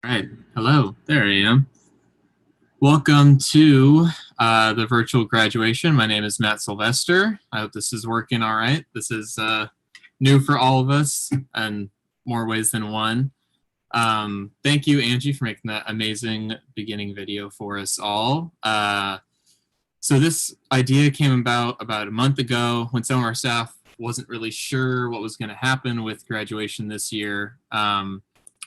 All right. Hello. There I am. Welcome to the virtual graduation. My name is Matt Sylvester. I hope this is working all right. This is new for all of us in more ways than one. Thank you, Angie, for making that amazing beginning video for us all. So this idea came about a month ago when some of our staff wasn't really sure what was going to happen with graduation this year.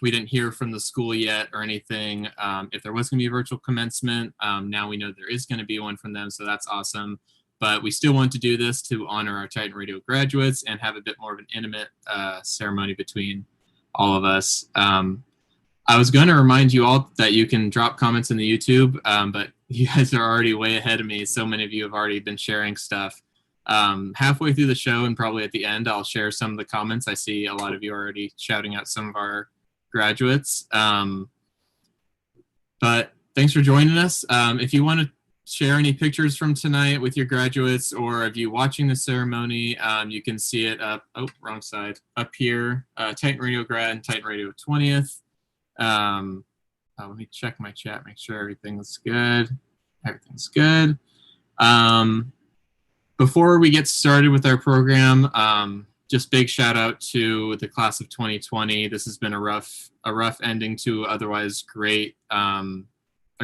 We didn't hear from the school yet or anything if there was going to be a virtual commencement. Now we know there is going to be one from them, so that's awesome. But we still want to do this to honor our Titan Radio graduates and have a bit more of an intimate ceremony between all of us. I was going to remind you all that you can drop comments in the YouTube, but you guys are already way ahead of me. So many of you have already been sharing stuff. Halfway through the show and probably at the end, I'll share some of the comments. I see a lot of you already shouting out some of our graduates. But thanks for joining us. If you want to share any pictures from tonight with your graduates, or of you watching the ceremony, you can see it up, wrong side, up here, Titan Radio grad and Titan Radio 20th. Let me check my chat, make sure everything's good. Everything's good. Before we get started with our program, just big shout out to the class of 2020. This has been a rough ending to otherwise great, a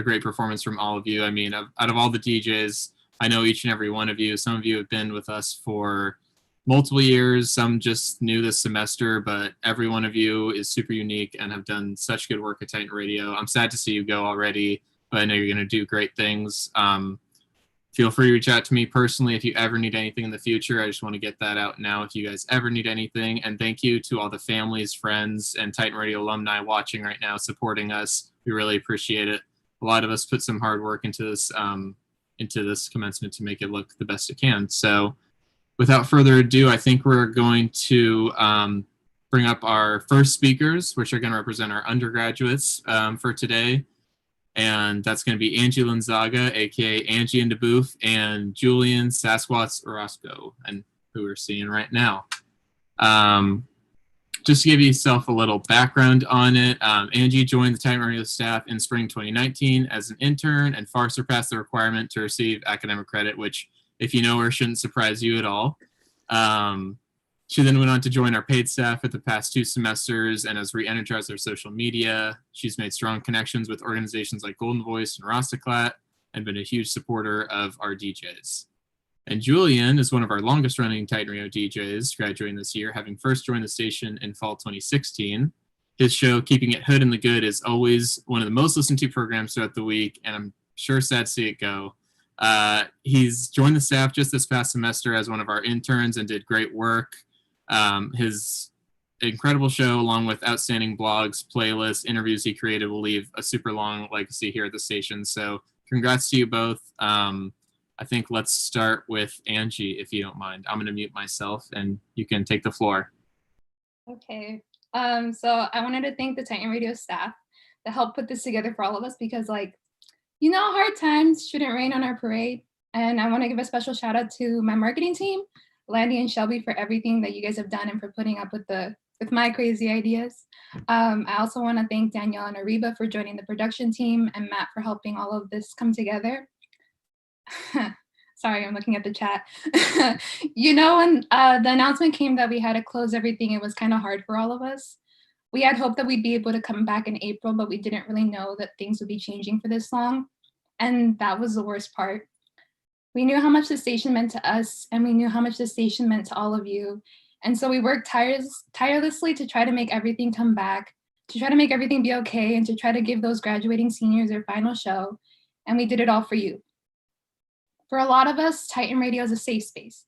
great performance from all of you. I mean, out of all the DJs, I know each and every one of you. Some of you have been with us for multiple years, some just new this semester, but every one of you is super unique and have done such good work at Titan Radio. I'm sad to see you go already, but I know you're going to do great things. Feel free to reach out to me personally if you ever need anything in the future. I just want to get that out now if you guys ever need anything. And thank you to all the families, friends, and Titan Radio alumni watching right now, supporting us. We really appreciate it. A lot of us put some hard work into this commencement to make it look the best it can. So without further ado, I think we're going to bring up our first speakers, which are going to represent our undergraduates for today. And that's going to be Angie Linzaga, aka Angie in the booth, and Julian Sasquatch Orozco, and who we're seeing right now. Just to give yourself a little background on it, Angie joined the Titan Radio staff in spring 2019 as an intern and far surpassed the requirement to receive academic credit, which, if you know her, shouldn't surprise you at all. She then went on to join our paid staff for the past 2 semesters and has re-energized our social media. She's made strong connections with organizations like Golden Voice and Rastaclat and been a huge supporter of our DJs. And Julian is one of our longest running Titan Radio DJs, graduating this year, having first joined the station in fall 2016. His show, Keeping It Hood in the Good, is always one of the most listened to programs throughout the week, and I'm sure sad to see it go. He's joined the staff just this past semester as one of our interns and did great work. His incredible show, along with outstanding blogs, playlists, interviews he created, will leave a super long legacy here at the station. So congrats to you both. I think let's start with Angie, if you don't mind. I'm going to mute myself and you can take the floor. Okay. So I wanted to thank the Titan Radio staff that helped put this together for all of us because, hard times shouldn't rain on our parade. And I want to give a special shout out to my marketing team, Landy and Shelby, for everything that you guys have done and for putting up with my crazy ideas. I also want to thank Danielle and Ariba for joining the production team and Matt for helping all of this come together. Sorry, I'm looking at the chat. When the announcement came that we had to close everything, it was kind of hard for all of us. We had hoped that we'd be able to come back in April, but we didn't really know that things would be changing for this long. And that was the worst part. We knew how much the station meant to us, and we knew how much the station meant to all of you. And so we worked tirelessly to try to make everything come back, to try to make everything be okay, and to try to give those graduating seniors their final show. And we did it all for you. For a lot of us, Titan Radio is a safe space.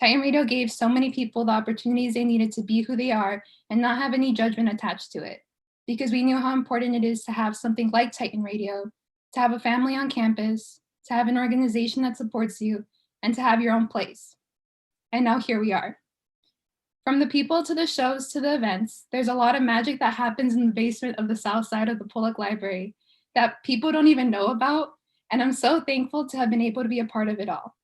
Titan Radio gave so many people the opportunities they needed to be who they are and not have any judgment attached to it. Because we knew how important it is to have something like Titan Radio, to have a family on campus, to have an organization that supports you, and to have your own place. And now here we are. From the people to the shows to the events, there's a lot of magic that happens in the basement of the south side of the Pollock Library that people don't even know about, and I'm so thankful to have been able to be a part of it all.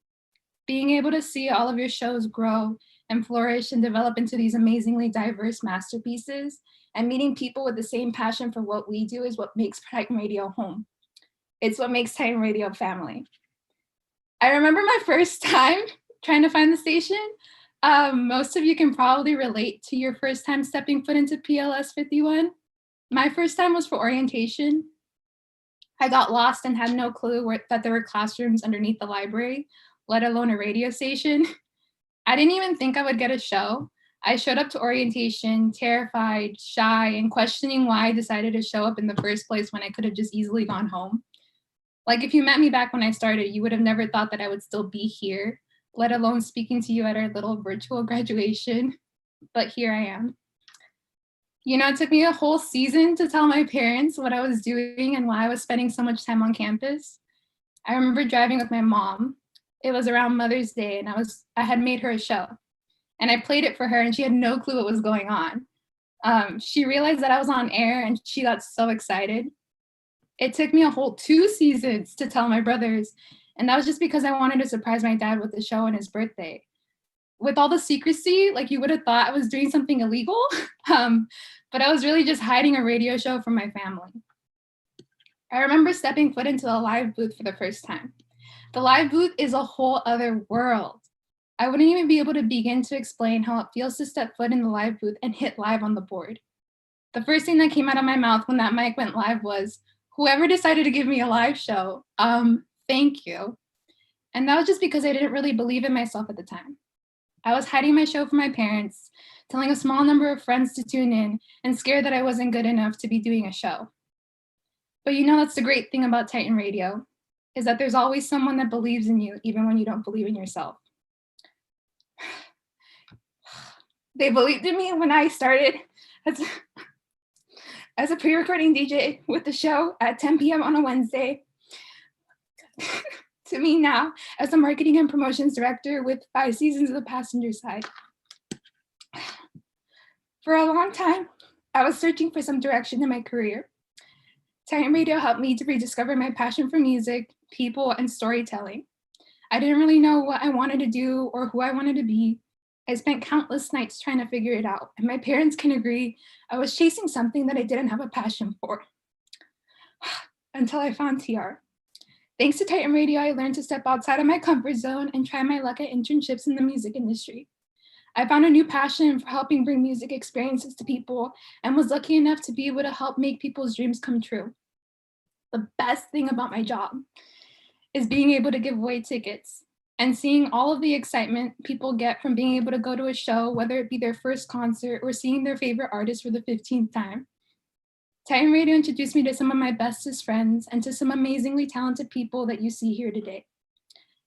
Being able to see all of your shows grow and flourish and develop into these amazingly diverse masterpieces. And meeting people with the same passion for what we do is what makes Titan Radio home. It's what makes Titan Radio family. I remember my first time trying to find the station. Most of you can probably relate to your first time stepping foot into PLS 51. My first time was for orientation. I got lost and had no clue that there were classrooms underneath the library, let alone a radio station. I didn't even think I would get a show. I showed up to orientation, terrified, shy, and questioning why I decided to show up in the first place when I could have just easily gone home. Like, if you met me back when I started, you would have never thought that I would still be here, let alone speaking to you at our little virtual graduation. But here I am. You know, it took me a whole season to tell my parents what I was doing and why I was spending so much time on campus. I remember driving with my mom. It was around Mother's Day, and I had made her a show. And I played it for her, and she had no clue what was going on. She realized that I was on air, and she got so excited. It took me a whole 2 seasons to tell my brothers, and that was just because I wanted to surprise my dad with the show on his birthday. With all the secrecy, like, you would have thought I was doing something illegal, but I was really just hiding a radio show from my family. I remember stepping foot into the live booth for the first time. The live booth is a whole other world. I wouldn't even be able to begin to explain how it feels to step foot in the live booth and hit live on the board. The first thing that came out of my mouth when that mic went live was, "Whoever decided to give me a live show, thank you." And that was just because I didn't really believe in myself at the time. I was hiding my show from my parents, telling a small number of friends to tune in, and scared that I wasn't good enough to be doing a show. But you know, that's the great thing about Titan Radio, is that there's always someone that believes in you, even when you don't believe in yourself. They believed in me when I started as a pre-recording DJ with the show at 10 p.m. on a Wednesday, to me now as a marketing and promotions director with 5 seasons of the passenger side. For a long time, I was searching for some direction in my career. Titan Radio helped me to rediscover my passion for music, people, and storytelling. I didn't really know what I wanted to do or who I wanted to be. I spent countless nights trying to figure it out, and my parents can agree I was chasing something that I didn't have a passion for. Until I found TR. Thanks to Titan Radio, I learned to step outside of my comfort zone and try my luck at internships in the music industry. I found a new passion for helping bring music experiences to people and was lucky enough to be able to help make people's dreams come true. The best thing about my job is being able to give away tickets and seeing all of the excitement people get from being able to go to a show, whether it be their first concert or seeing their favorite artist for the 15th time. Titan Radio introduced me to some of my bestest friends and to some amazingly talented people that you see here today.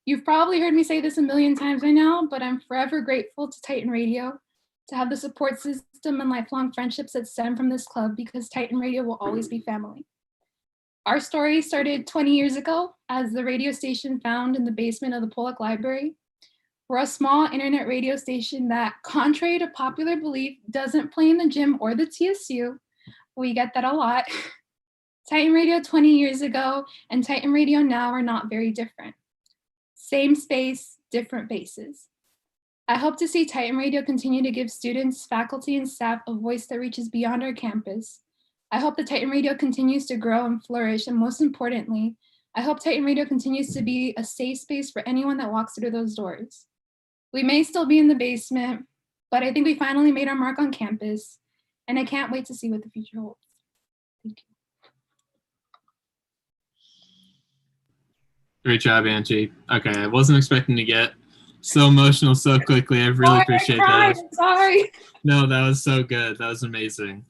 You've probably heard me say this a million times by now, but I'm forever grateful to Titan Radio to have the support system and lifelong friendships that stem from this club, because Titan Radio will always be family. Our story started 20 years ago as the radio station found in the basement of the Pollock Library. We're a small internet radio station that, contrary to popular belief, doesn't play in the gym or the TSU. We get that a lot. Titan Radio 20 years ago and Titan Radio now are not very different. Same space, different bases. I hope to see Titan Radio continue to give students, faculty, and staff a voice that reaches beyond our campus. I hope that Titan Radio continues to grow and flourish, and most importantly, I hope Titan Radio continues to be a safe space for anyone that walks through those doors. We may still be in the basement, but I think we finally made our mark on campus, and I can't wait to see what the future holds. Thank you. Great job, Angie. Okay, I wasn't expecting to get so emotional so quickly. I really appreciate that. Sorry. No, that was so good. That was amazing.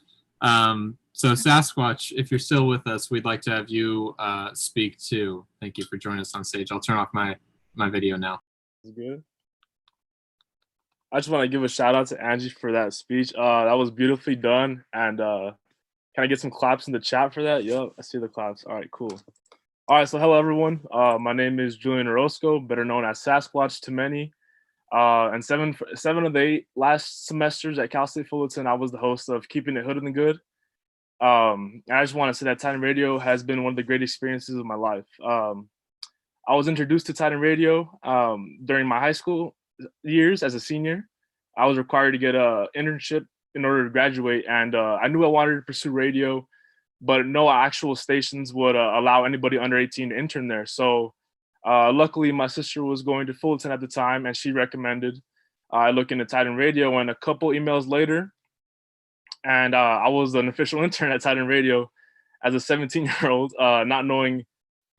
So Sasquatch, if you're still with us, we'd like to have you speak too. Thank you for joining us on stage. I'll turn off my video now. Good. I just want to give a shout out to Angie for that speech. That was beautifully done. And can I get some claps in the chat for that? Yep, I see the claps. All right, cool. All right, so hello everyone. My name is Julian Orozco, better known as Sasquatch to many. And seven of the 8 last semesters at Cal State Fullerton, I was the host of Keeping It Hood in the Good. I just want to say that Titan Radio has been one of the great experiences of my life. I was introduced to Titan Radio during my high school years as a senior. I was required to get a internship in order to graduate, and I knew I wanted to pursue radio, but no actual stations would allow anybody under 18 to intern there. So luckily, my sister was going to Fullerton at the time, and she recommended I look into Titan Radio. And a couple emails later, and I was an official intern at Titan Radio as a 17-year-old, not knowing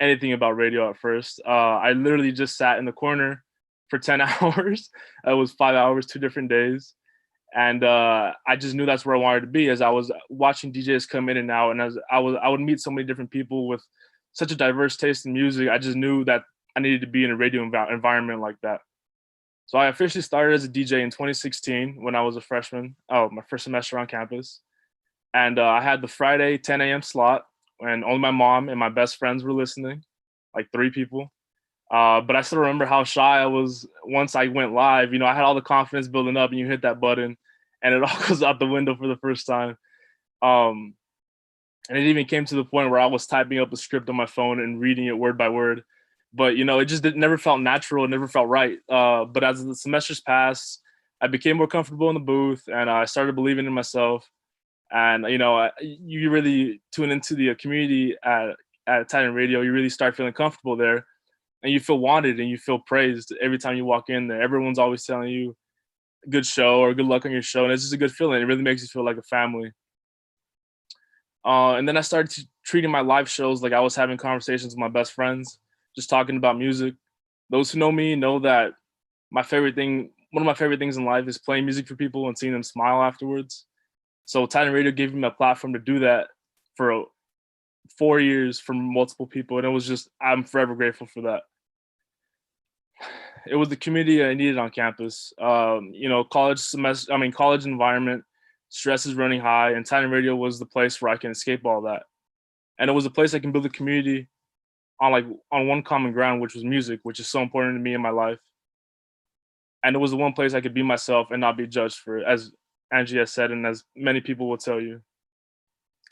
anything about radio at first. I literally just sat in the corner for 10 hours. It was 5 hours, 2 different days. And I just knew that's where I wanted to be, as I was watching DJs come in and out. And as I would meet so many different people with such a diverse taste in music. I just knew that I needed to be in a radio environment like that. So I officially started as a DJ in 2016 when I was a freshman. Oh, my first semester on campus. And I had the Friday 10 a.m. slot, and only my mom and my best friends were listening, like 3 people. But I still remember how shy I was once I went live. You know, I had all the confidence building up, and you hit that button, and it all goes out the window for the first time. And it even came to the point where I was typing up a script on my phone and reading it word by word. But, you know, it just never felt natural. It never felt right. But as the semesters passed, I became more comfortable in the booth, and I started believing in myself. And, you know, you really tune into the community at Titan Radio. You really start feeling comfortable there, and you feel wanted and you feel praised every time you walk in there. Everyone's always telling you good show or good luck on your show. And it's just a good feeling. It really makes you feel like a family. And then I started treating my live shows like I was having conversations with my best friends, just talking about music. Those who know me know that one of my favorite things in life is playing music for people and seeing them smile afterwards. So Titan Radio gave me a platform to do that for 4 years from multiple people. And it was just, I'm forever grateful for that. It was the community I needed on campus. You know, college environment, stress is running high, and Titan Radio was the place where I can escape all that. And it was a place I can build a community on one common ground, which was music, which is so important to me in my life. And it was the one place I could be myself and not be judged for it, as Angie has said, and as many people will tell you.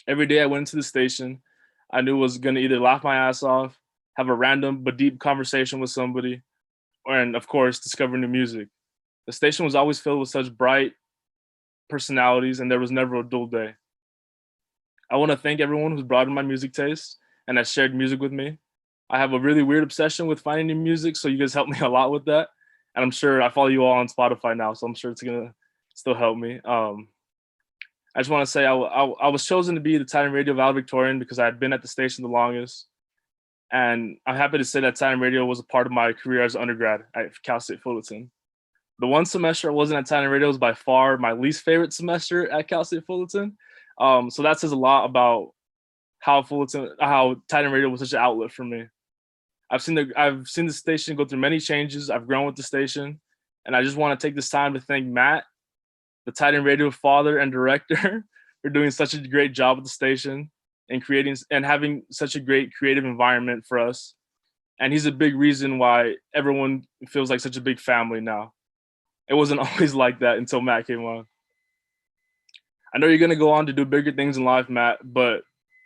Every day I went into the station, I knew I was going to either laugh my ass off, have a random but deep conversation with somebody, and of course, discover new music. The station was always filled with such bright personalities, and there was never a dull day. I want to thank everyone who's broadened my music taste and has shared music with me. I have a really weird obsession with finding new music, so you guys helped me a lot with that. And I'm sure I follow you all on Spotify now, so I'm sure it's going to still help me. I just want to say I was chosen to be the Titan Radio valedictorian because I had been at the station the longest. And I'm happy to say that Titan Radio was a part of my career as an undergrad at Cal State Fullerton. The one semester I wasn't at Titan Radio was by far my least favorite semester at Cal State Fullerton. So that says a lot about how Titan Radio was such an outlet for me. I've seen the station go through many changes. I've grown with the station, and I just want to take this time to thank Matt, the Titan Radio father and director, for doing such a great job at the station and creating and having such a great creative environment for us. And he's a big reason why everyone feels like such a big family now. It wasn't always like that until Matt came on. I know you're going to go on to do bigger things in life, Matt, but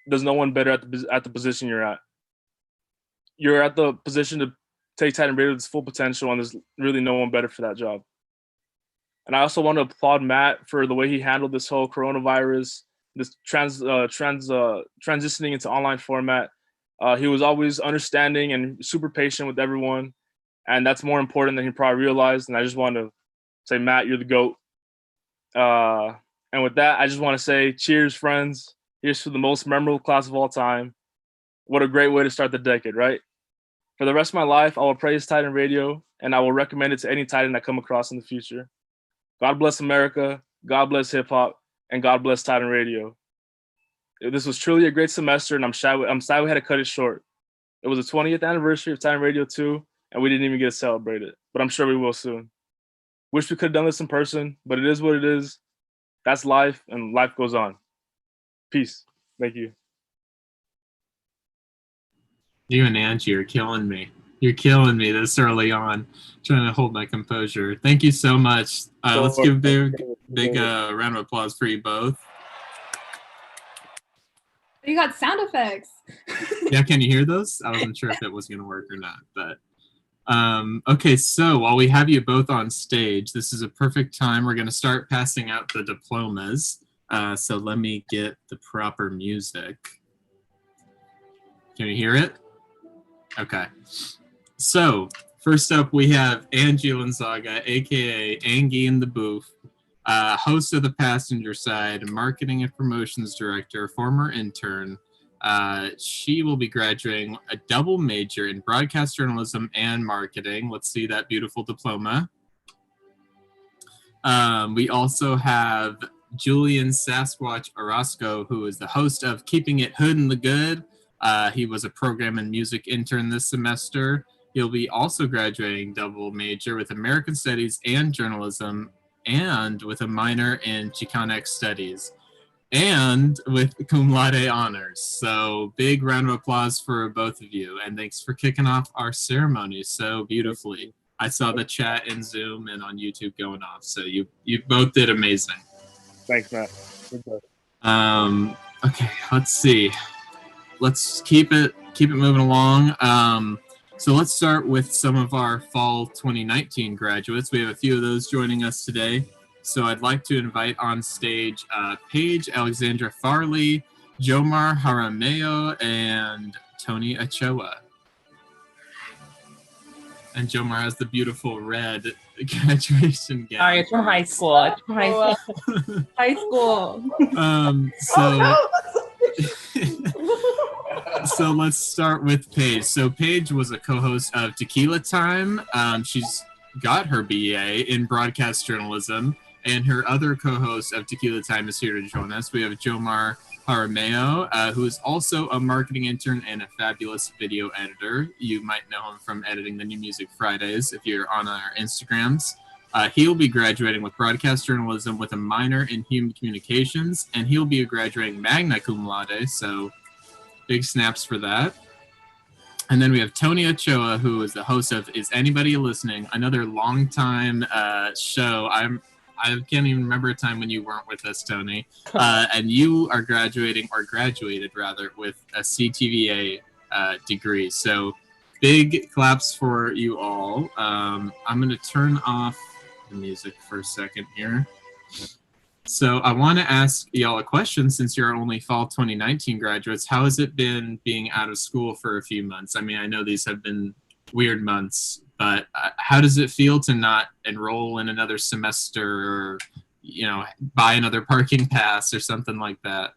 there's no one better at the position you're at. You're at the position to take Titan Radio to its full potential, and there's really no one better for that job. And I also want to applaud Matt for the way he handled this whole coronavirus, this transitioning into online format. He was always understanding and super patient with everyone, and that's more important than he probably realized. And I just want to say, Matt, you're the GOAT. And with that, I just want to say, cheers, friends. Here's to the most memorable class of all time. What a great way to start the decade, right? For the rest of my life, I will praise Titan Radio, and I will recommend it to any Titan I come across in the future. God bless America, God bless hip-hop, and God bless Titan Radio. This was truly a great semester, and I'm sad we had to cut it short. It was the 20th anniversary of Titan Radio 2, and we didn't even get to celebrate it, but I'm sure we will soon. Wish we could have done this in person, but it is what it is. That's life, and life goes on. Peace. Thank you. You and Angie are killing me. You're killing me this early on, trying to hold my composure. Thank you so much. Let's give a big round of applause for you both. You got sound effects. Yeah, can you hear those? I wasn't sure if it was going to work or not, but Okay, so while we have you both on stage, this is a perfect time. We're going to start passing out the diplomas. So let me get the proper music. Can you hear it? Okay. So first up, we have Angie Linzaga, aka Angie in the booth, host of the Passenger Side, marketing and promotions director, former intern. She will be graduating a double major in broadcast journalism and marketing. Let's see that beautiful diploma. We also have Julian Sasquatch Orozco, who is the host of Keeping It Hood in the Good. He was a program and music intern this semester. He'll be also graduating double major with American Studies and Journalism, and with a minor in Chicanic Studies, and with cum laude honors. So big round of applause for both of you, and thanks for kicking off our ceremony so beautifully. I saw the chat in Zoom and on YouTube going off, so you both did amazing. Thanks, Matt. Good job. Okay, let's see. Let's keep it moving along. So let's start with some of our fall 2019 graduates. We have a few of those joining us today. So I'd like to invite on stage Paige Alexandra Farley, Jomar Jaramillo, and Tony Ochoa. And Jomar has the beautiful red graduation gown. Sorry, it's from high school. It's from high school. High school. So let's start with Paige. So Paige was a co-host of Tequila Time. She's got her BA in broadcast journalism, and her other co-host of Tequila Time is here to join us. We have Jomar Jaramillo, who is also a marketing intern and a fabulous video editor. You might know him from editing the New Music Fridays if you're on our Instagrams. He'll be graduating with broadcast journalism with a minor in human communications, and he'll be graduating magna cum laude, so big snaps for that. And then we have Tony Ochoa, who is the host of Is Anybody Listening? Another long-time show. I can't even remember a time when you weren't with us, Tony. And you are graduated rather, with a CTVA degree. So big claps for you all. I'm going to turn off the music for a second here. So I want to ask y'all a question, since you're only fall 2019 graduates. How has it been being out of school for a few months? I mean, I know these have been weird months, but how does it feel to not enroll in another semester, or, you know, buy another parking pass or something like that?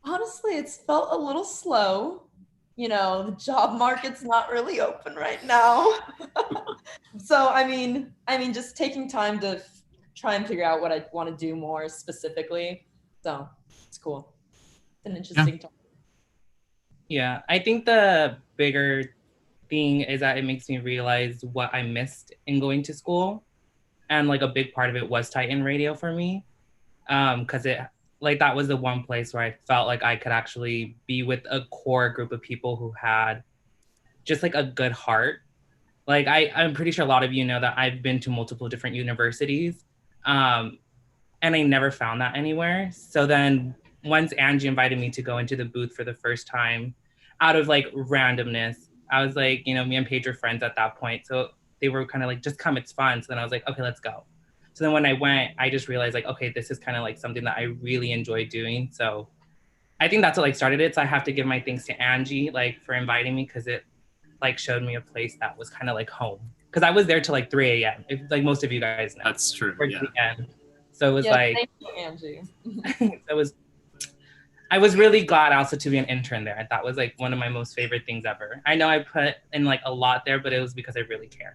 Honestly, it's felt a little slow. You know, the job market's not really open right now. So, I mean, just taking time to try and figure out what I want to do more specifically. So it's cool. It's an interesting time. Yeah, I think the bigger thing is that it makes me realize what I missed in going to school. And like a big part of it was Titan Radio for me. Because that was the one place where I felt like I could actually be with a core group of people who had just like a good heart. Like I'm pretty sure a lot of you know that I've been to multiple different universities. And I never found that anywhere. So then once Angie invited me to go into the booth for the first time, out of like randomness, I was like, you know, me and Paige were friends at that point. So they were kind of like, just come, it's fun. So then I was like, okay, let's go. So then when I went, I just realized like, okay, this is kind of like something that I really enjoy doing. So I think that's what like started it. So I have to give my thanks to Angie, like for inviting me, because it like showed me a place that was kind of like home. Because I was there till like 3 a.m. Like most of you guys know. That's true. Yeah. The end. So it was like, thank you, Angie. I was really glad also to be an intern there. That was like one of my most favorite things ever. I know I put in like a lot there, but it was because I really cared.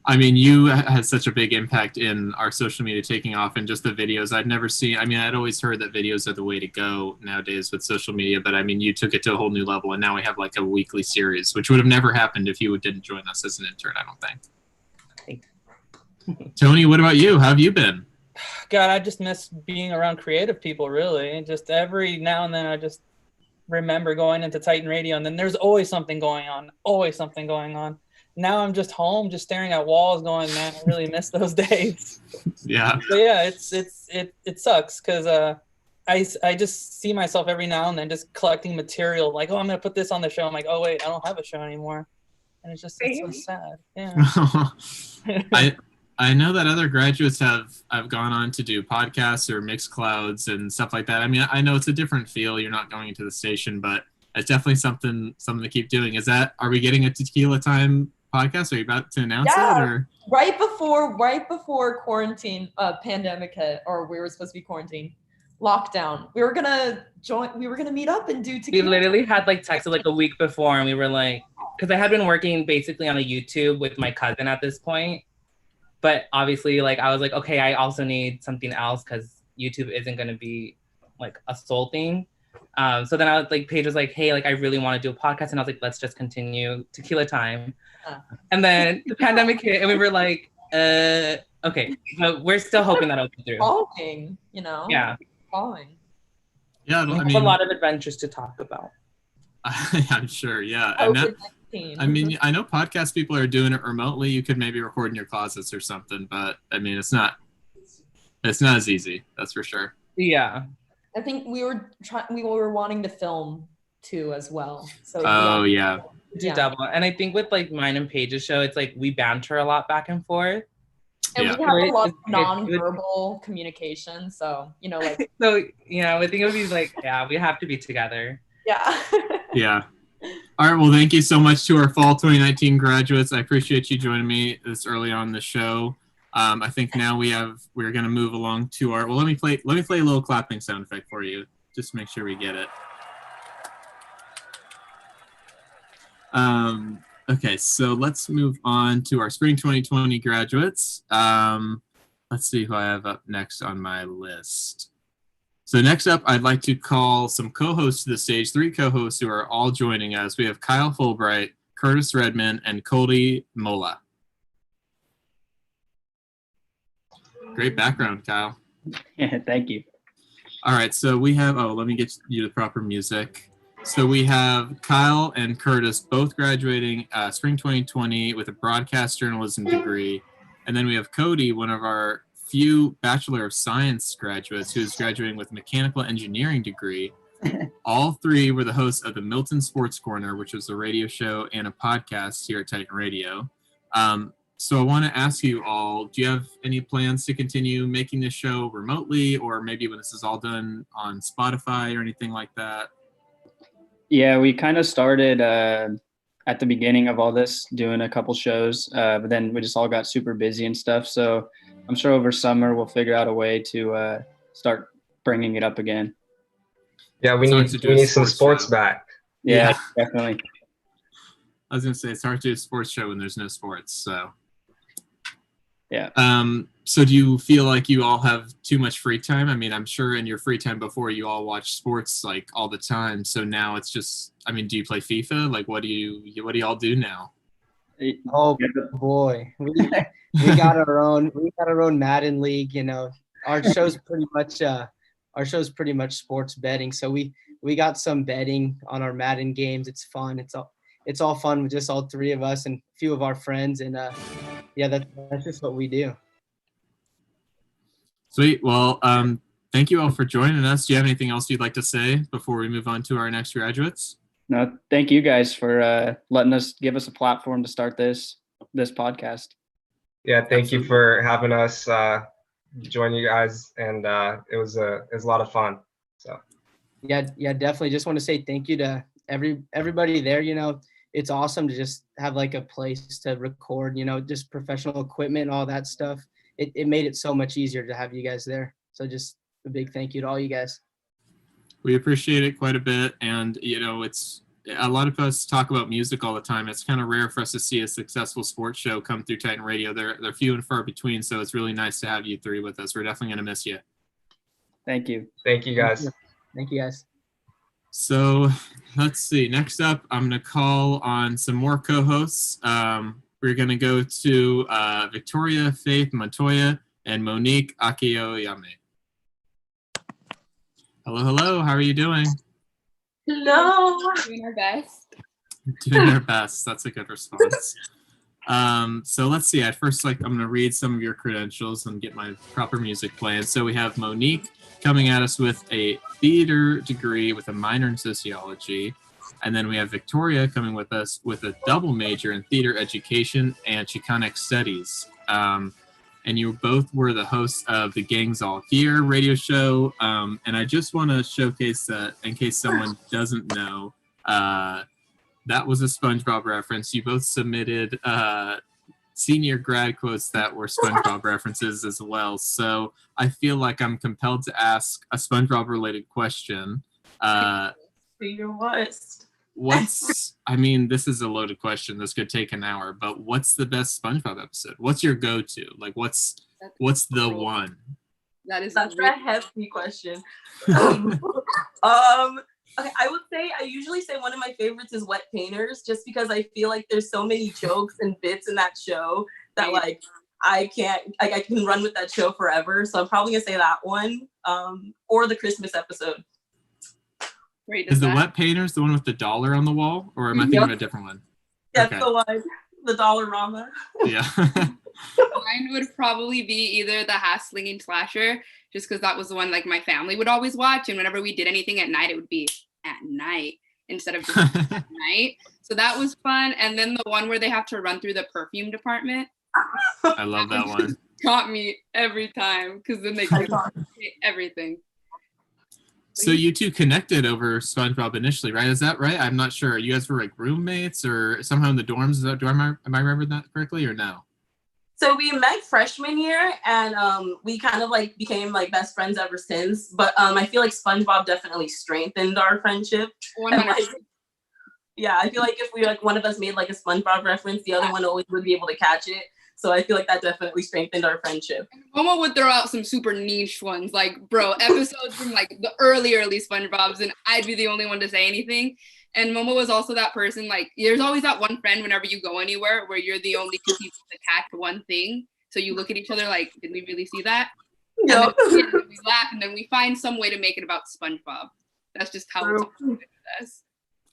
I mean, you had such a big impact in our social media taking off, and just the videos. I'd never seen, I mean, I'd always heard that videos are the way to go nowadays with social media, but I mean, you took it to a whole new level, and now we have like a weekly series, which would have never happened if you didn't join us as an intern, I don't think. Tony, what about you? How have you been? God, I just miss being around creative people, really. Just every now and then I just remember going into Titan Radio, and then there's always something going on. Now I'm just home, just staring at walls going, man, I really miss those days. Yeah. But yeah, it sucks because I just see myself every now and then just collecting material, like, oh, I'm going to put this on the show. I'm like, oh, wait, I don't have a show anymore. And it's so sad. Yeah. I know that other graduates have gone on to do podcasts or mixed clouds and stuff like that. I mean, I know it's a different feel. You're not going into the station, but it's definitely something to keep doing. Are we getting a Tequila Time podcast? Are you about to announce it? Or? Right before quarantine, pandemic hit, or we were supposed to be quarantined, lockdown. We were gonna meet up and do Tequila. We literally had texted a week before, and we were because I had been working basically on a YouTube with my cousin at this point. But obviously, I was okay, I also need something else because YouTube isn't going to be a sole thing. So then I was Paige was hey, I really want to do a podcast. And I was let's just continue Tequila Time. And then the pandemic hit and we were okay, but we're still hoping that'll go through. Following, Yeah. Following. Yeah, we have a lot of adventures to talk about. I'm sure, yeah. I mean, I know podcast people are doing it remotely. You could maybe record in your closets or something, but I mean, it's not as easy. That's for sure. Yeah. I think we were wanting to film too as well. So yeah. Do double. And I think with mine and Paige's show, it's we banter a lot back and forth. And we have a lot of non-verbal communication. So, So, I think it would be we have to be together. Yeah. Yeah. All right. Well, thank you so much to our fall 2019 graduates. I appreciate you joining me this early on the show. I think now we're going to move along to our, let me play a little clapping sound effect for you. Just to make sure we get it. Okay. So let's move on to our spring 2020 graduates. Let's see who I have up next on my list. So next up, I'd like to call some co-hosts to the stage, 3 co-hosts who are all joining us. We have Kyle Fulbright, Curtis Redmond, and Cody Mola. Great background, Kyle. Yeah, thank you. All right, so we have, let me get you the proper music. So we have Kyle and Curtis both graduating spring 2020 with a broadcast journalism degree. And then we have Cody, one of our few Bachelor of Science graduates who is graduating with a mechanical engineering degree. All 3 were the hosts of the Milton Sports Corner, which was a radio show and a podcast here at Titan Radio. So I want to ask you all, do you have any plans to continue making this show remotely, or maybe when this is all done on Spotify or anything like that? Yeah, we kind of started at the beginning of all this doing a couple shows, but then we just all got super busy and stuff. So I'm sure over summer we'll figure out a way to start bringing it up again. Yeah, we need some sports back. Yeah, definitely. I was going to say, it's hard to do a sports show when there's no sports, so. Yeah. So do you feel like you all have too much free time? I mean, I'm sure in your free time before you all watch sports all the time. So now it's just, I mean, do you play FIFA? What do you all do now? Oh boy, we got our own Madden league. Our show's pretty much sports betting. So we got some betting on our Madden games. It's fun. It's all fun with just all 3 of us and a few of our friends. And that's just what we do. Sweet. Well, thank you all for joining us. Do you have anything else you'd like to say before we move on to our next graduates? No, thank you guys for give us a platform to start this podcast. Yeah, thank you for having us join you guys, and it was a lot of fun. So yeah, definitely. Just want to say thank you to everybody there. It's awesome to just have a place to record. Just professional equipment and all that stuff. It made it so much easier to have you guys there. So just a big thank you to all you guys. We appreciate it quite a bit, and it's a lot of us talk about music all the time. It's kind of rare for us to see a successful sports show come through Titan Radio. They're few and far between, so it's really nice to have you 3 with us. We're definitely going to miss you. Thank you. Thank you, guys. Thank you, guys. So let's see. Next up, I'm going to call on some more co-hosts. We're going to go to Victoria Faith Montoya and Monique Akioyame. Hello. How are you doing? Hello. Doing our best. Doing our best. That's a good response. So let's see. At first, I'm going to read some of your credentials and get my proper music playing. So we have Monique coming at us with a theater degree with a minor in sociology. And then we have Victoria coming with us with a double major in theater education and Chicanic studies. And you both were the hosts of the Gangs All Here radio show. And I just want to showcase that in case someone doesn't know, that was a SpongeBob reference. You both submitted senior grad quotes that were SpongeBob references as well. So I feel like I'm compelled to ask a SpongeBob related question. Your worst. I mean, this is a loaded question. This could take an hour, but what's the best SpongeBob episode? What's your go-to? Like, what's the one? That is such a hefty question. Okay, I would say, I usually say one of my favorites is Wet Painters, just because I feel like there's so many jokes and bits in that show that like, I can run with that show forever. So I'm probably gonna say that one, or the Christmas episode. Is the Wet Painters the one with the dollar on the wall, or am I thinking of a different one? That's the one, the Dollarama. Yeah. Mine would probably be either the Haslinging Slasher, just because that was the one like my family would always watch, and whenever we did anything at night, it would be at night instead of just at night. So that was fun. And then the one where they have to run through the perfume department. I love that one. Got me every time because then they could everything. So you two connected over SpongeBob initially, right? Is that right? I'm not sure. You guys were like roommates or somehow in the dorms. Am I remembering that correctly or no? So we met freshman year and we kind of like became like best friends ever since. But I feel like SpongeBob definitely strengthened our friendship. And, like, yeah, I feel like if we like one of us made like a SpongeBob reference, the other one always would be able to catch it. So I feel like that definitely strengthened our friendship. Momo would throw out some super niche ones, like, bro, episodes from like the early Spongebobs, and I'd be the only one to say anything. And Momo was also that person, like, there's always that one friend whenever you go anywhere where you're the only two people to catch one thing. So you look at each other like, did we really see that? No. And then we laugh, and then we find some way to make it about SpongeBob. That's just how it's with us.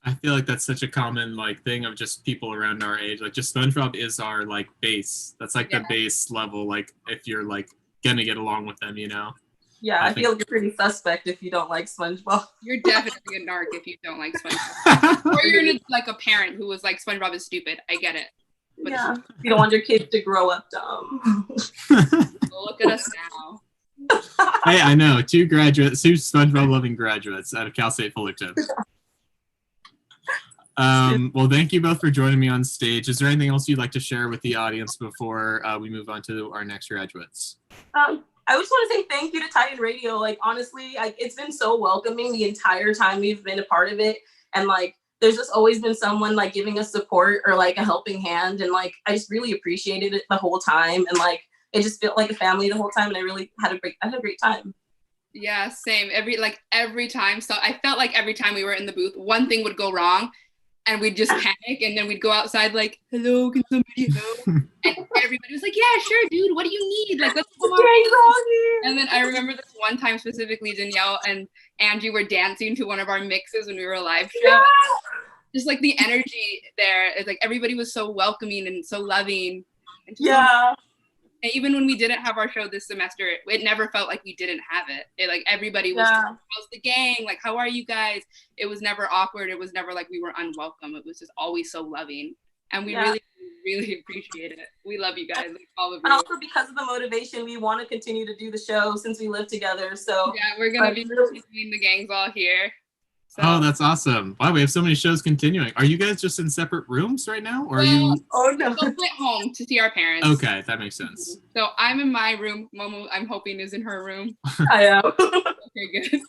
I feel like that's such a common like thing of just people around our age. Like just SpongeBob is our like base. That's like the base level. Like if you're like gonna get along with them, you know? Yeah, I feel like you're pretty suspect if you don't like SpongeBob. You're definitely a narc if you don't like SpongeBob. Or you're like a parent who was like, SpongeBob is stupid. I get it. But yeah, you don't want your kids to grow up dumb. Look at us now. Hey, I know. Two SpongeBob loving graduates out of Cal State Fullerton. Well, thank you both for joining me on stage. Is there anything else you'd like to share with the audience before we move on to our next graduates? I just want to say thank you to Titan Radio. Like, honestly, it's been so welcoming the entire time we've been a part of it. And like, there's just always been someone like giving us support or like a helping hand. And like, I just really appreciated it the whole time. And like, it just felt like a family the whole time. And I really had a great time. Yeah, same. Every time. So I felt like every time we were in the booth, one thing would go wrong. And we'd just panic, and then we'd go outside like, hello, can somebody help? And everybody was like, yeah, sure, dude, what do you need? Like, let's go on. And then I remember this one time specifically, Danielle and Angie were dancing to one of our mixes when we were a live show. Yeah. Just like the energy there, it's like everybody was so welcoming and so loving. And and even when we didn't have our show this semester, it never felt like we didn't have it. Like everybody was, how's the gang? Like, how are you guys? It was never awkward. It was never like we were unwelcome. It was just always so loving. And we really, really appreciate it. We love you guys, like all of you. And also because of the motivation, we want to continue to do the show since we live together. So yeah, we're going to be doing the Gangs All Here. So. Oh, that's awesome. Wow, we have so many shows continuing. Are you guys just in separate rooms right now? Or are you? Oh, no. We went home to see our parents. Okay, that makes sense. So I'm in my room. Momo, I'm hoping, is in her room. I am. Okay, good.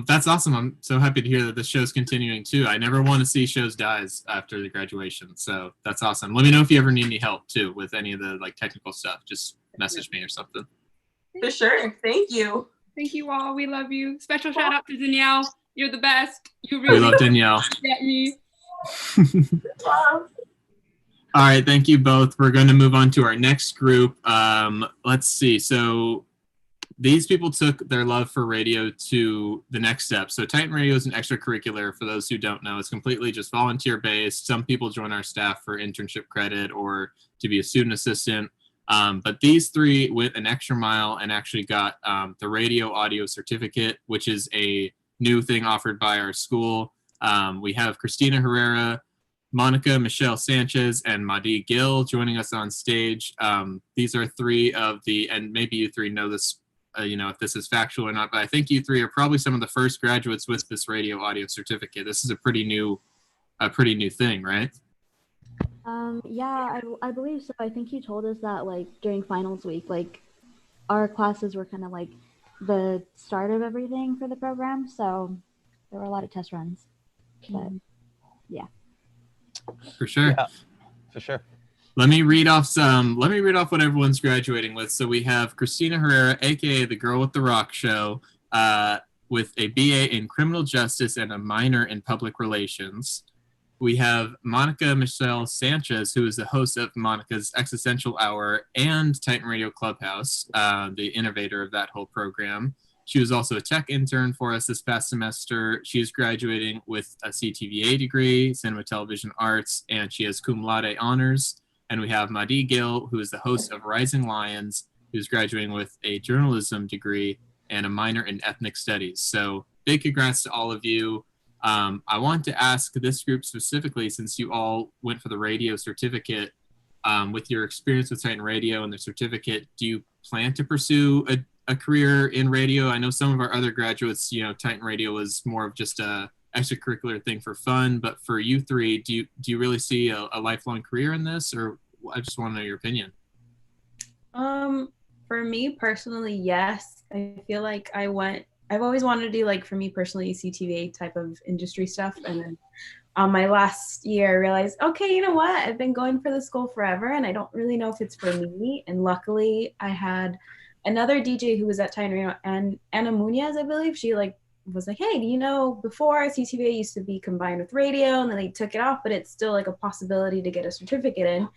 That's awesome. I'm so happy to hear that the show's continuing too. I never want to see shows dies after the graduation. So that's awesome. Let me know if you ever need any help too with any of the like technical stuff. Just message me or something. For sure. Thank you. Thank you all. We love you. Special shout out to Danielle. You're the best. You really we love Danielle. Get me. All right. Thank you both. We're going to move on to our next group. Let's see. So these people took their love for radio to the next step. So Titan Radio is an extracurricular. For those who don't know, it's completely just volunteer based. Some people join our staff for internship credit or to be a student assistant. But these three went an extra mile and actually got the radio audio certificate, which is a new thing offered by our school. We have Christina Herrera, Monica Michelle Sanchez, and Madi Gill joining us on stage. These are three of the, and maybe you three know this, if this is factual or not, but I think you three are probably some of the first graduates with this radio audio certificate. This is a pretty new thing, right? Yeah, I believe so. I think you told us that like during finals week, like our classes were kind of like the start of everything for the program. So there were a lot of test runs, but yeah. For sure. Yeah, for sure. Let me read off what everyone's graduating with. So we have Christina Herrera, aka the girl with the rock show, with a BA in criminal justice and a minor in public relations. We have Monica Michelle Sanchez, who is the host of Monica's Existential Hour and Titan Radio Clubhouse, the innovator of that whole program. She was also a tech intern for us this past semester. She is graduating with a CTVA degree, Cinema Television Arts, and she has cum laude honors. And we have Madi Gill, who is the host of Rising Lions, who's graduating with a journalism degree and a minor in ethnic studies. So big congrats to all of you. I want to ask this group specifically, since you all went for the radio certificate, with your experience with Titan Radio and the certificate, do you plan to pursue a career in radio? I know some of our other graduates, Titan Radio was more of just a extracurricular thing for fun, but for you three, do you really see a lifelong career in this, or I just want to know your opinion? For me personally, yes. I feel like I've always wanted to do, like, for me personally, CTVA type of industry stuff. And then on my last year, I realized, okay, you know what? I've been going for this school forever, and I don't really know if it's for me. And luckily, I had another DJ who was at Titan Radio, and Anna Munoz, I believe. She was like, hey, do you know, before CTVA used to be combined with radio, and then they took it off, but it's still like a possibility to get a certificate in.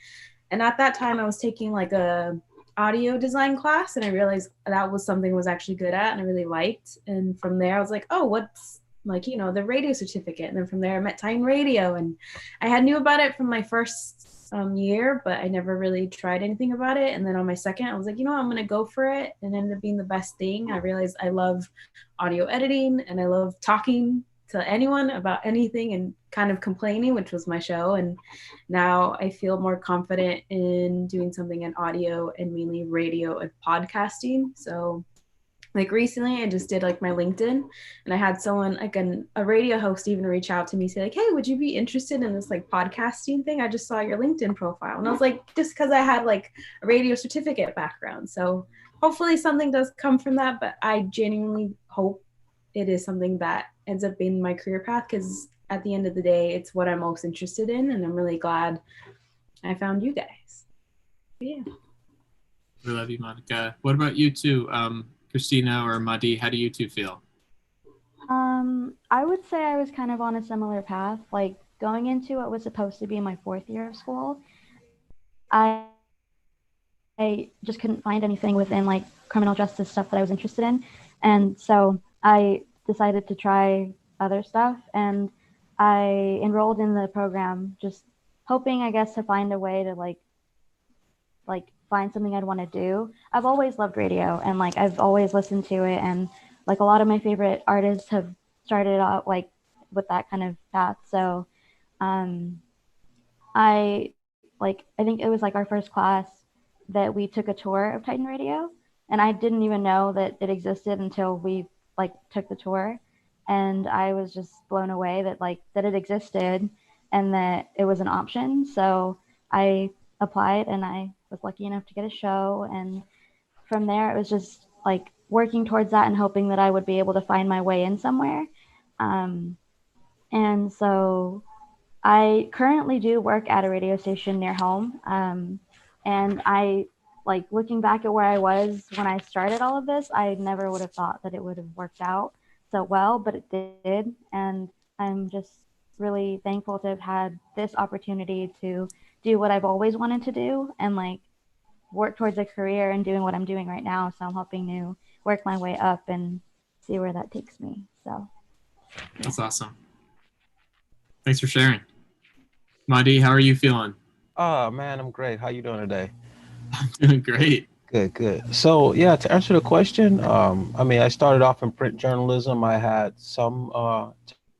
And at that time, I was taking like a audio design class, and I realized that was something I was actually good at and I really liked. And from there I was like, oh, what's the radio certificate? And then from there I met Titan Radio, and I knew about it from my first year, but I never really tried anything about it. And then on my second, I was like, I'm gonna go for it, and it ended up being the best thing. I realized I love audio editing, and I love talking to anyone about anything and kind of complaining, which was my show. And now I feel more confident in doing something in audio and mainly radio and podcasting. So like recently I just did like my LinkedIn, and I had someone like a radio host even reach out to me, say like, hey, would you be interested in this like podcasting thing? I just saw your LinkedIn profile. And I was like, just because I had like a radio certificate background. So hopefully something does come from that, but I genuinely hope it is something that ends up being my career path, because at the end of the day, it's what I'm most interested in, and I'm really glad I found you guys. But yeah. We love you, Monica. What about you two, Christina or Madi? How do you two feel? I would say I was kind of on a similar path. Like going into what was supposed to be my 4th year of school, I just couldn't find anything within like criminal justice stuff that I was interested in, and so I decided to try other stuff, and I enrolled in the program just hoping, I guess, to find a way to like find something I'd want to do. I've always loved radio, and like I've always listened to it, and like a lot of my favorite artists have started out like with that kind of path. So I think it was like our first class that we took a tour of Titan Radio, and I didn't even know that it existed until we like took the tour, and I was just blown away that it existed and that it was an option. So I applied, and I was lucky enough to get a show, and from there it was just like working towards that and hoping that I would be able to find my way in somewhere. And so I currently do work at a radio station near home, and I like looking back at where I was when I started all of this, I never would have thought that it would have worked out so well, but it did. And I'm just really thankful to have had this opportunity to do what I've always wanted to do and like work towards a career and doing what I'm doing right now. So I'm hoping to work my way up and see where that takes me. So that's awesome. Thanks for sharing. Madi, how are you feeling? Oh man, I'm great. How you doing today? I'm doing great. Good. So yeah, to answer the question, I started off in print journalism. I had some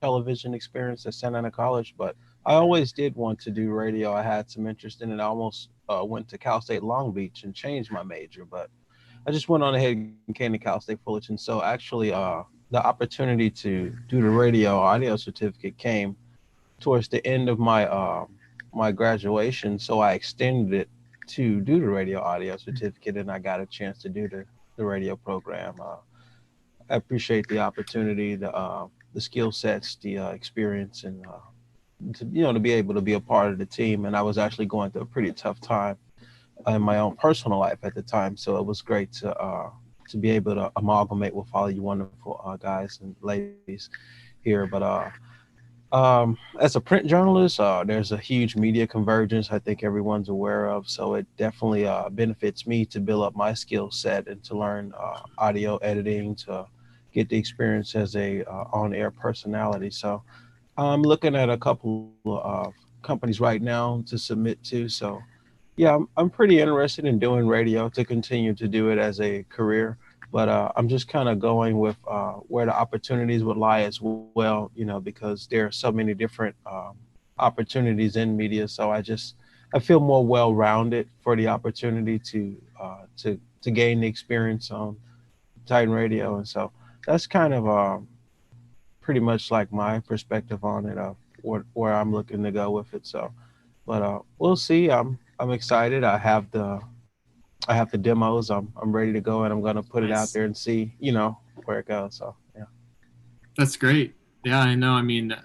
television experience at Santa Ana College, but I always did want to do radio. I had some interest in it. I almost went to Cal State Long Beach and changed my major, but I just went on ahead and came to Cal State Fullerton. So actually, the opportunity to do the radio audio certificate came towards the end of my graduation. So I extended it to do the radio audio certificate, and I got a chance to do the radio program. I appreciate the opportunity, the skill sets, the experience, and to be able to be a part of the team. And I was actually going through a pretty tough time in my own personal life at the time, so it was great to be able to amalgamate with all you wonderful guys and ladies here. But as a print journalist, there's a huge media convergence I think everyone's aware of. So it definitely benefits me to build up my skill set and to learn audio editing, to get the experience as a on-air personality. So I'm looking at a couple of companies right now to submit to. So yeah, I'm pretty interested in doing radio, to continue to do it as a career. But I'm just kind of going with where the opportunities would lie as well, because there are so many different opportunities in media. So I feel more well-rounded for the opportunity to gain the experience on Titan Radio. And so that's kind of pretty much like my perspective on it, where I'm looking to go with it. So, but we'll see. I'm excited. I have the demos. I'm ready to go, and I'm going to put it out there and see, where it goes. So, yeah. That's great. Yeah, I know. I mean,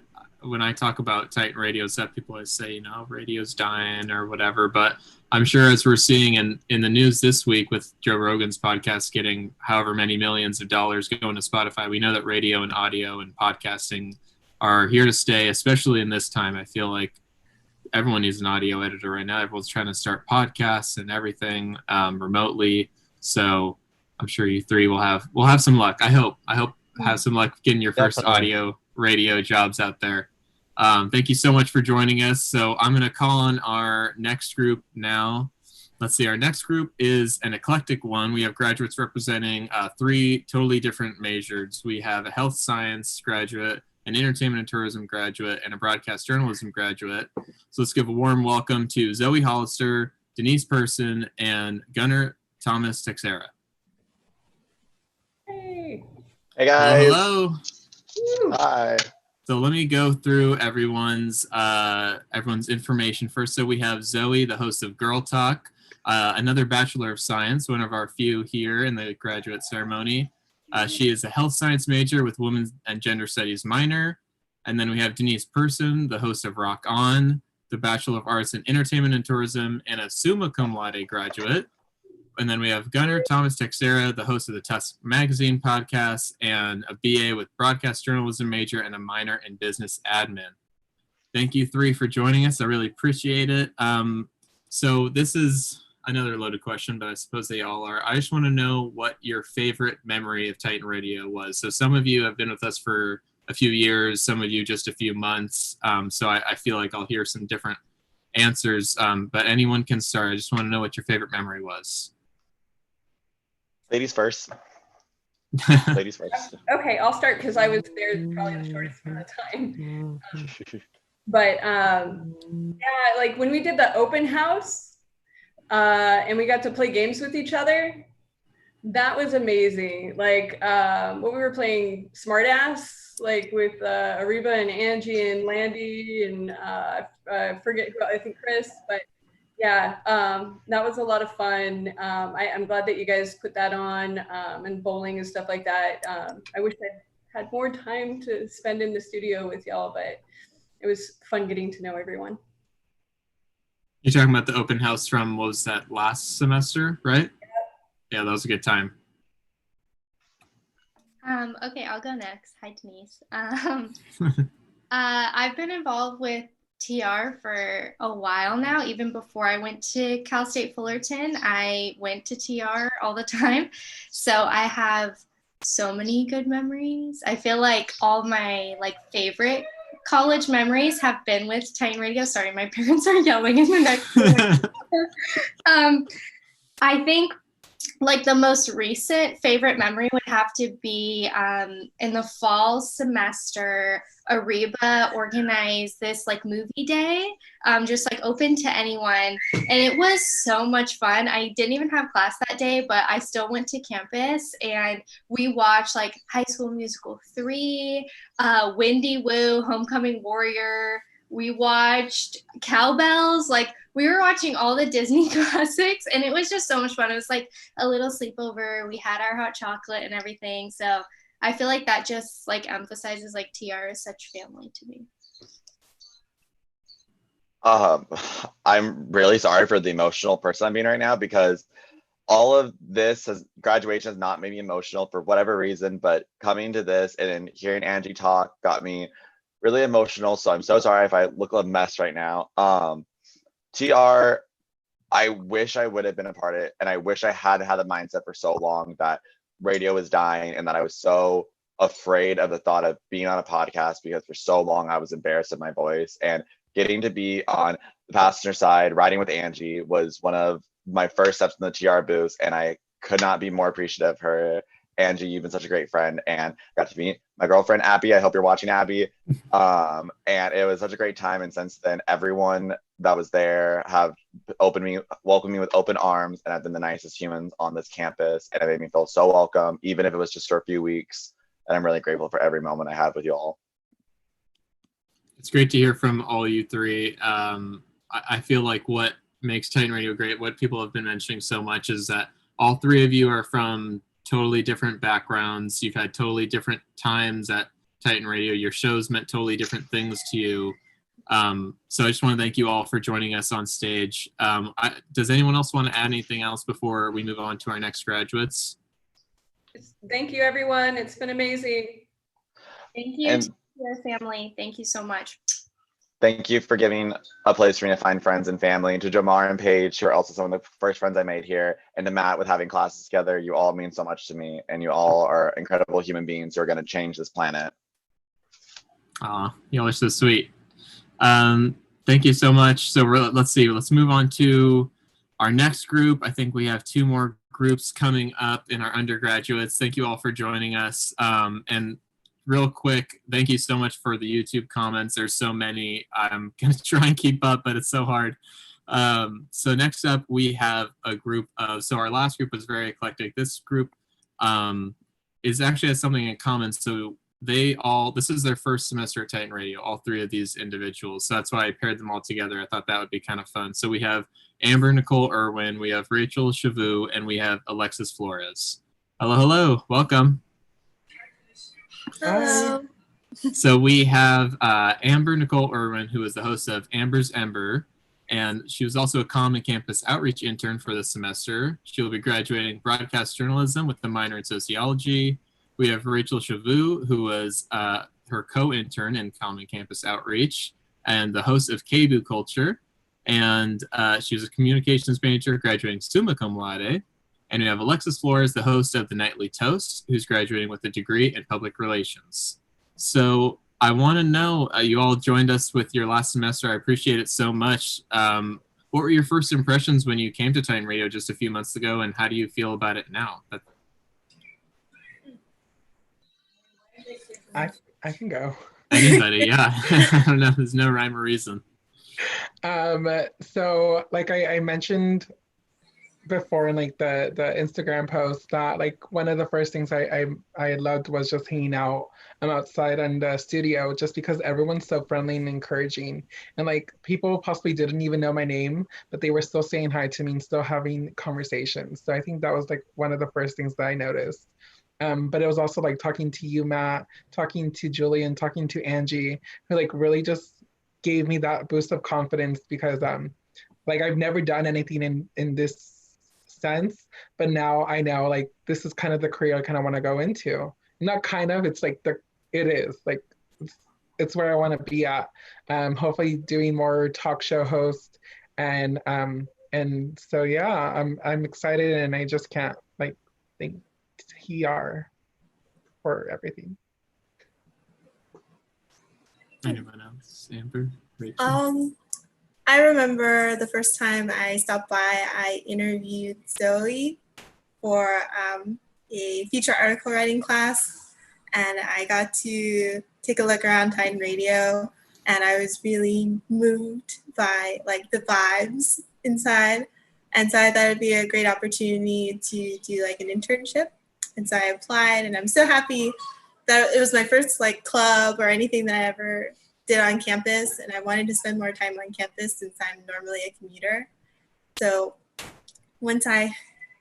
when I talk about Titan Radio stuff, people always say, radio's dying or whatever. But I'm sure, as we're seeing in the news this week with Joe Rogan's podcast getting however many millions of dollars going to Spotify, we know that radio and audio and podcasting are here to stay, especially in this time. I feel like everyone needs an audio editor right now. Everyone's trying to start podcasts and everything remotely. So I'm sure you three will have some luck. I hope have some luck getting your first audio radio jobs out there. Thank you so much for joining us. So I'm going to call on our next group now. Let's see. Our next group is an eclectic one. We have graduates representing 3 totally different majors. We have a health science graduate, an entertainment and tourism graduate, and a broadcast journalism graduate. So let's give a warm welcome to Zoe Hollister, Denise Person, and Gunnar Thomas Texera. Hey. Hey guys. Hello. Hi. So let me go through everyone's information first. So we have Zoe, the host of Girl Talk, another Bachelor of Science, one of our few here in the graduate ceremony. She is a health science major with women's and gender studies minor. And then we have Denise Person, the host of Rock On, the Bachelor of Arts in Entertainment and Tourism, and a summa cum laude graduate. And then we have Gunnar Thomas Texera, the host of the Tusk Magazine podcast, and a BA with broadcast journalism major and a minor in business admin. Thank you 3 for joining us. I really appreciate it. So this is another loaded question, but I suppose they all are. I just want to know what your favorite memory of Titan Radio was. So some of you have been with us for a few years, some of you just a few months. So I feel like I'll hear some different answers, but anyone can start. I just want to know what your favorite memory was. Ladies first. Ladies first. Okay, I'll start because I was there probably the shortest amount of time. But yeah, like when we did the open house and we got to play games with each other, that was amazing. Like what we were playing, Smartass, like with Ariba and Angie and Landy and I forget who, I think Chris, but yeah, that was a lot of fun. I'm glad that you guys put that on and bowling and stuff like that. I wish I had more time to spend in the studio with y'all, but it was fun getting to know everyone. You're talking about the open house from, what was that, last semester, right? Yeah, that was a good time. Okay, I'll go next. Hi, Denise. I've been involved with TR for a while now. Even before I went to Cal State Fullerton, I went to TR all the time. So I have so many good memories. I feel like all my favorite college memories have been with Titan Radio. Sorry, my parents are yelling in the next room. I think like the most recent favorite memory would have to be in the fall semester, Ariba organized this like movie day, just like open to anyone. And it was so much fun. I didn't even have class that day, but I still went to campus and we watched like High School Musical 3, Wendy Wu, Homecoming Warrior. We watched Cowbells. Like we were watching all the Disney classics and it was just so much fun. It was like a little sleepover. We had our hot chocolate and everything. So I feel like that just like emphasizes like TR is such family to me. I'm really sorry for the emotional person I'm being right now, because all of this graduation has not made me emotional for whatever reason, but coming to this and hearing Angie talk got me really emotional. So I'm so sorry if I look a mess right now. TR, I wish I would have been a part of it, and I wish I had had the mindset for so long that radio was dying and that I was so afraid of the thought of being on a podcast, because for so long I was embarrassed of my voice. And getting to be on the passenger side riding with Angie was one of my first steps in the TR booth, and I could not be more appreciative of her. Angie, you've been such a great friend, and got to meet my girlfriend Abby. I hope you're watching, Abby. And it was such a great time, and since then everyone that was there have welcomed me with open arms, and have been the nicest humans on this campus, and it made me feel so welcome, even if it was just for a few weeks. And I'm really grateful for every moment I had with you all. It's great to hear from all you three. I feel like what makes Titan Radio great, what people have been mentioning so much, is that all three of you are from totally different backgrounds. You've had totally different times at Titan Radio. Your shows meant totally different things to you. So I just want to thank you all for joining us on stage. Does anyone else want to add anything else before we move on to our next graduates? Thank you, everyone. It's been amazing. Thank you to your family. Thank you so much. Thank you for giving a place for me to find friends and family. And to Jamar and Paige, who are also some of the first friends I made here, and to Matt with having classes together, you all mean so much to me, and you all are incredible human beings who are going to change this planet. Aw, you all are so sweet. Thank you so much. So let's see, let's move on to our next group. I think we have 2 more groups coming up in our undergraduates. Thank you all for joining us. And real quick, thank you so much for the YouTube comments. There's so many. I'm going to try and keep up, but it's so hard. So next up, we have a group of, so our last group was very eclectic. This group is actually has something in common. So this is their first semester at Titan Radio, all 3 of these individuals. So that's why I paired them all together. I thought that would be kind of fun. So we have Amber Nicole Irwin, we have Rachel Chavou, and we have Alexis Flores. Hello, hello, welcome. Hello. So we have Amber Nicole Irwin, who is the host of Amber's Ember, and she was also a common campus outreach intern for this semester. She will be graduating broadcast journalism with a minor in sociology. We have Rachel Chavou, who was her co-intern in common campus outreach and the host of KBOO Culture. And she was a communications major graduating summa cum laude. And we have Alexis Flores, the host of the Nightly Toast, who's graduating with a degree in public relations. So I want to know, you all joined us with your last semester. I appreciate it so much. What were your first impressions when you came to Titan Radio just a few months ago, and how do you feel about it now? I can go. Anybody, yeah. I don't know. There's no rhyme or reason. So like I mentioned before in like the Instagram post, that like one of the first things I loved was just hanging out outside in the studio, just because everyone's so friendly and encouraging, and like people possibly didn't even know my name, but they were still saying hi to me and still having conversations. So I think that was like one of the first things that I noticed. But it was also like talking to you, Matt, talking to Julian, talking to Angie, who like really just gave me that boost of confidence, because like I've never done anything in this sense, but now I know like this is kind of the career I kind of want to go into. Not kind of, it's like it is like it's where I want to be at. Hopefully doing more talk show host, and so yeah, I'm excited, and I just can't like thank TR for everything. Anyone else? Amber? Rachel? I remember the first time I stopped by, I interviewed Zoe, for a feature article writing class, and I got to take a look around Titan Radio, and I was really moved by like the vibes inside, and so I thought it'd be a great opportunity to do like an internship, and so I applied, and I'm so happy that it was my first like club or anything that I ever did on campus, and I wanted to spend more time on campus since I'm normally a commuter. So once I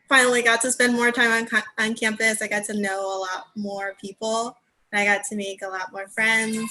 finally got to spend more time on campus, I got to know a lot more people, and I got to make a lot more friends.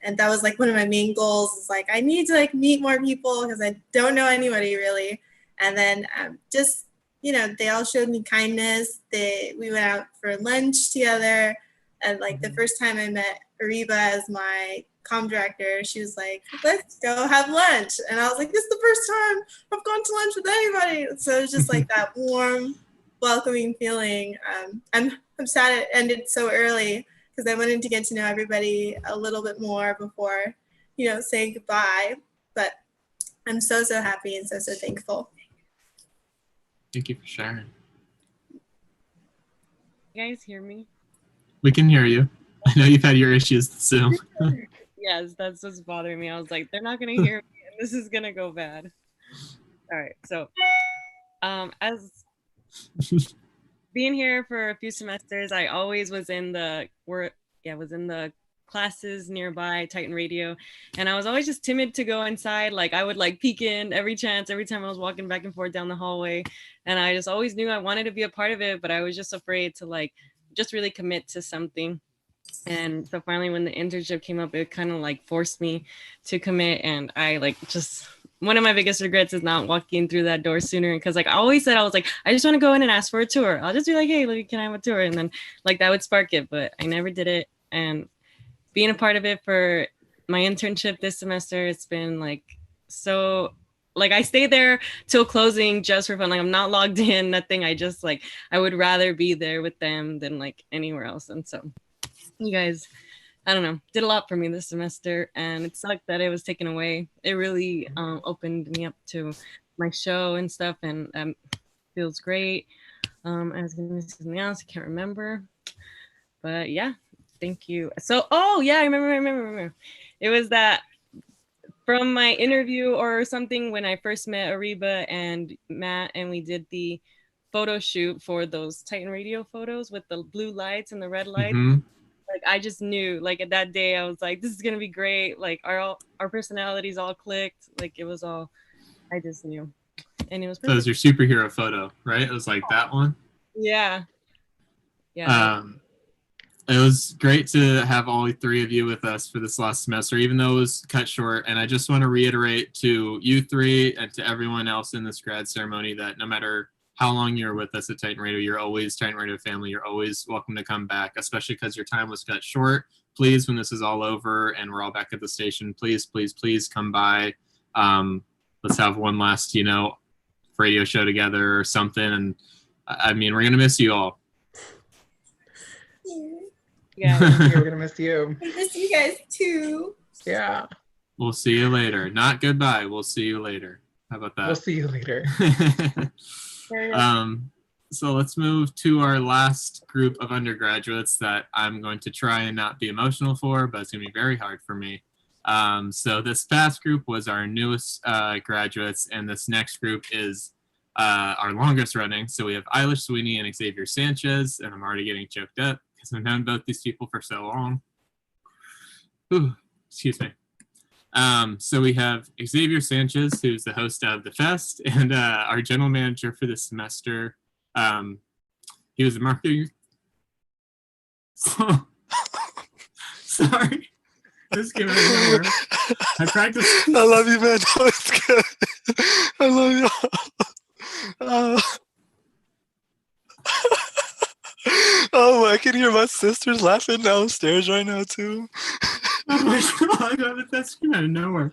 And that was like one of my main goals, is like I need to like meet more people because I don't know anybody really. And then just, you know, they all showed me kindness. We went out for lunch together, and like the first time I met Ariba as my comm director, she was like, let's go have lunch. And I was like, this is the first time I've gone to lunch with anybody. So it was just like that warm, welcoming feeling. I'm sad it ended so early because I wanted to get to know everybody a little bit more before, you know, saying goodbye. But I'm so happy and so thankful. Thank you for sharing. You guys hear me? We can hear you. I know you've had your issues with Zoom. Yes, that's what's bothering me. I was like, they're not gonna hear me, and this is gonna go bad. All right, so as being here for a few semesters, I always was in the classes nearby Titan Radio, and I was always just timid to go inside. Like I would like peek in every time I was walking back and forth down the hallway, and I just always knew I wanted to be a part of it, but I was just afraid to like just really commit to something. And so finally when the internship came up, it kind of like forced me to commit, and I like just one of my biggest regrets is not walking through that door sooner, because like I always said, I was like, I just want to go in and ask for a tour. I'll just be like, hey, like, can I have a tour? And then like that would spark it, but I never did it. And being a part of it for my internship this semester, it's been like so like I stay there till closing just for fun. Like I'm not logged in, nothing. I just like I would rather be there with them than like anywhere else. And so you guys, I don't know, did a lot for me this semester, and it sucked that it was taken away. It really opened me up to my show and stuff, and feels great. I was gonna say something else, I can't remember, but yeah, thank you. So, oh yeah, I remember. It was that from my interview or something when I first met Ariba and Matt, and we did the photo shoot for those Titan Radio photos with the blue lights and the red lights. Mm-hmm. Like I just knew, like at that day, I was like, this is gonna be great. Like our personalities all clicked. Like it was all, I just knew, and it was. So it was your superhero photo, right? It was like that one. Yeah. Yeah. It was great to have all three of you with us for this last semester, even though it was cut short. And I just want to reiterate to you three and to everyone else in this grad ceremony that no matter how long you're with us at Titan Radio, you're always Titan Radio family. You're always welcome to come back, especially because your time was cut short. Please, when this is all over and we're all back at the station, please come by. Let's have one last, radio show together or something. And I mean, we're going to miss you all. Yeah, we're going to miss you. I miss you guys too. Yeah. We'll see you later. Not goodbye. We'll see you later. How about that? We'll see you later. So let's move to our last group of undergraduates that I'm going to try and not be emotional for, but it's going to be very hard for me. So this past group was our newest graduates, and this next group is our longest running. So we have Eilish Sweeney and Xavier Sanchez, and I'm already getting choked up because I've known both these people for so long. Ooh, excuse me. So we have Xavier Sanchez, who's the host of the fest and our general manager for this semester. He was a marketing. Sorry. Just give it a I practiced. I love you, man. No, it's good. I love you. Oh, I can hear my sisters laughing downstairs right now, too. Oh my God, that's came out of nowhere.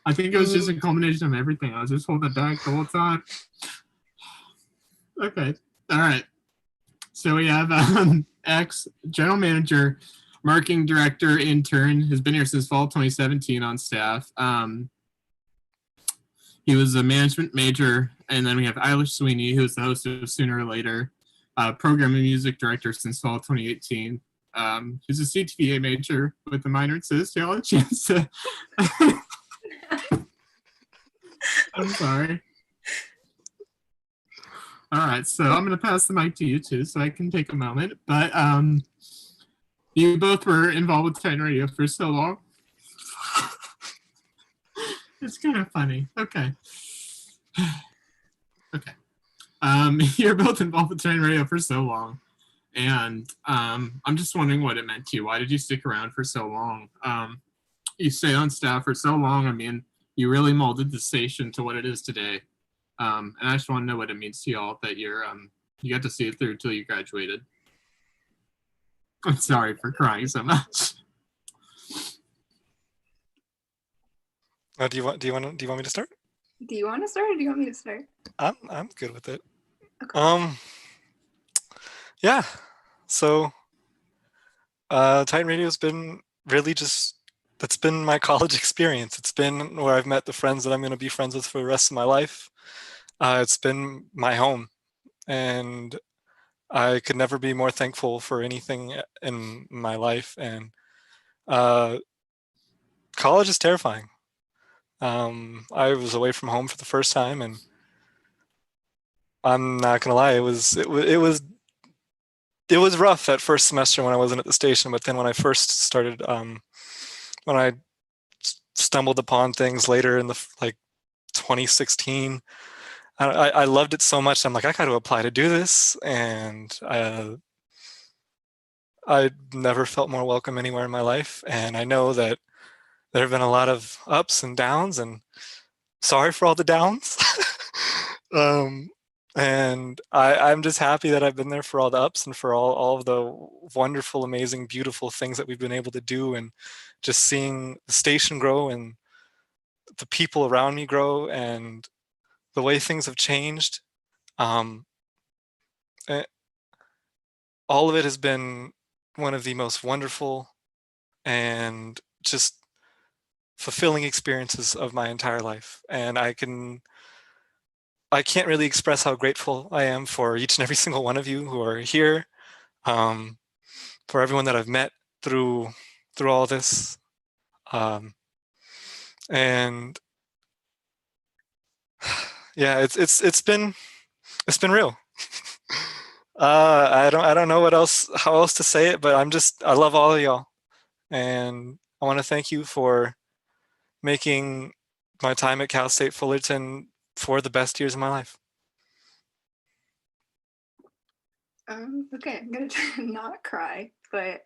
I think it was just a combination of everything. I was just holding it back the whole time. Okay. All right. So we have general manager, marketing director, intern, who's been here since fall 2017 on staff. He was a management major, and then we have Eilish Sweeney, who's the host of Sooner or Later, program and music director since fall 2018. He's a CTVA major with a minor in sociology. I'm sorry. All right, so I'm going to pass the mic to you two so I can take a moment. But you both were involved with Titan Radio for so long. It's kind of funny. Okay. Okay. You're both involved with Titan Radio for so long. And I'm just wondering what it meant to you. Why did you stick around for so long? You stayed on staff for so long. I mean, you really molded the station to what it is today. And I just want to know what it means to y'all that you got to see it through until you graduated. I'm sorry for crying so much. Do you want me to start? Do you want to start, or do you want me to start? I'm good with it. Okay. Yeah. So, Titan Radio has been really that's been my college experience. It's been where I've met the friends that I'm going to be friends with for the rest of my life. It's been my home, and I could never be more thankful for anything in my life. And college is terrifying. I was away from home for the first time, and I'm not gonna lie, it was rough that first semester when I wasn't at the station. But then when I first started, when I stumbled upon things later in the 2016, I loved it so much. I'm like, I got to apply to do this, and I never felt more welcome anywhere in my life. And I know that there have been a lot of ups and downs, and sorry for all the downs. And I'm just happy that I've been there for all the ups and for all of the wonderful, amazing, beautiful things that we've been able to do, and just seeing the station grow and the people around me grow and the way things have changed. All of it has been one of the most wonderful and just fulfilling experiences of my entire life. And I can't really express how grateful I am for each and every single one of you who are here, for everyone that I've met through all this. And yeah, it's been real. I don't know how else to say it, but I love all of y'all, and I want to thank you for making my time at Cal State Fullerton for the best years of my life. Okay, I'm gonna try to not cry, but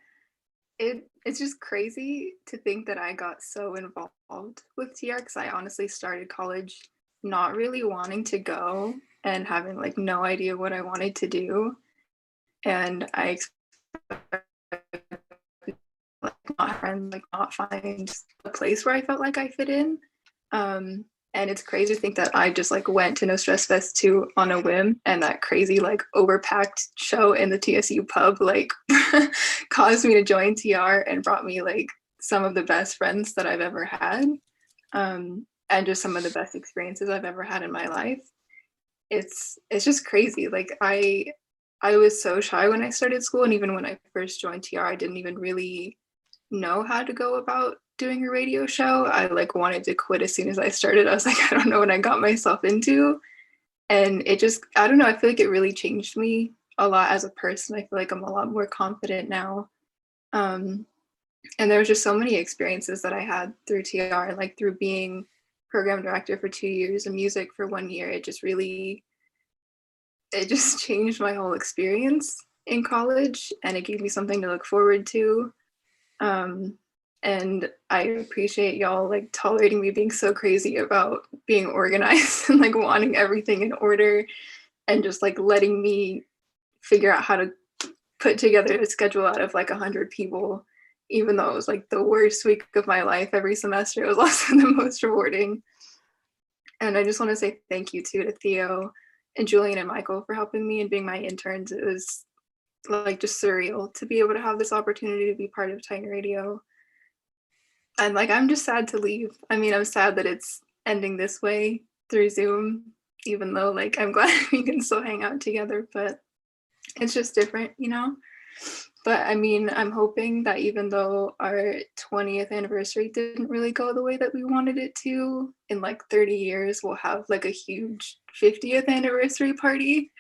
it's just crazy to think that I got so involved with TR, because I honestly started college not really wanting to go and having no idea what I wanted to do, and I not friends, not find a place where I felt like I fit in. And it's crazy to think that I just went to No Stress Fest 2 on a whim, and that crazy overpacked show in the TSU pub caused me to join TR and brought me some of the best friends that I've ever had, and just some of the best experiences I've ever had in my life. It's just crazy. I was so shy when I started school, and even when I first joined TR, I didn't even really know how to go about doing a radio show. I wanted to quit as soon as I started. I was like, I don't know what I got myself into. And it just, I don't know, I feel like it really changed me a lot as a person. I feel like I'm a lot more confident now. And there was just so many experiences that I had through TR, through being program director for 2 years and music for 1 year. It just changed my whole experience in college, and it gave me something to look forward to. And I appreciate y'all tolerating me being so crazy about being organized and wanting everything in order, and just letting me figure out how to put together a schedule out of 100 people, even though it was the worst week of my life every semester. It was also the most rewarding. And I just want to say thank you to Theo and Julian and Michael for helping me and being my interns. It was just surreal to be able to have this opportunity to be part of Titan Radio. And I'm just sad to leave. I mean, I'm sad that it's ending this way, through Zoom, even though like I'm glad we can still hang out together, but it's just different, you know? But I mean, I'm hoping that even though our 20th anniversary didn't really go the way that we wanted it to, in like 30 years, we'll have like a huge 50th anniversary party.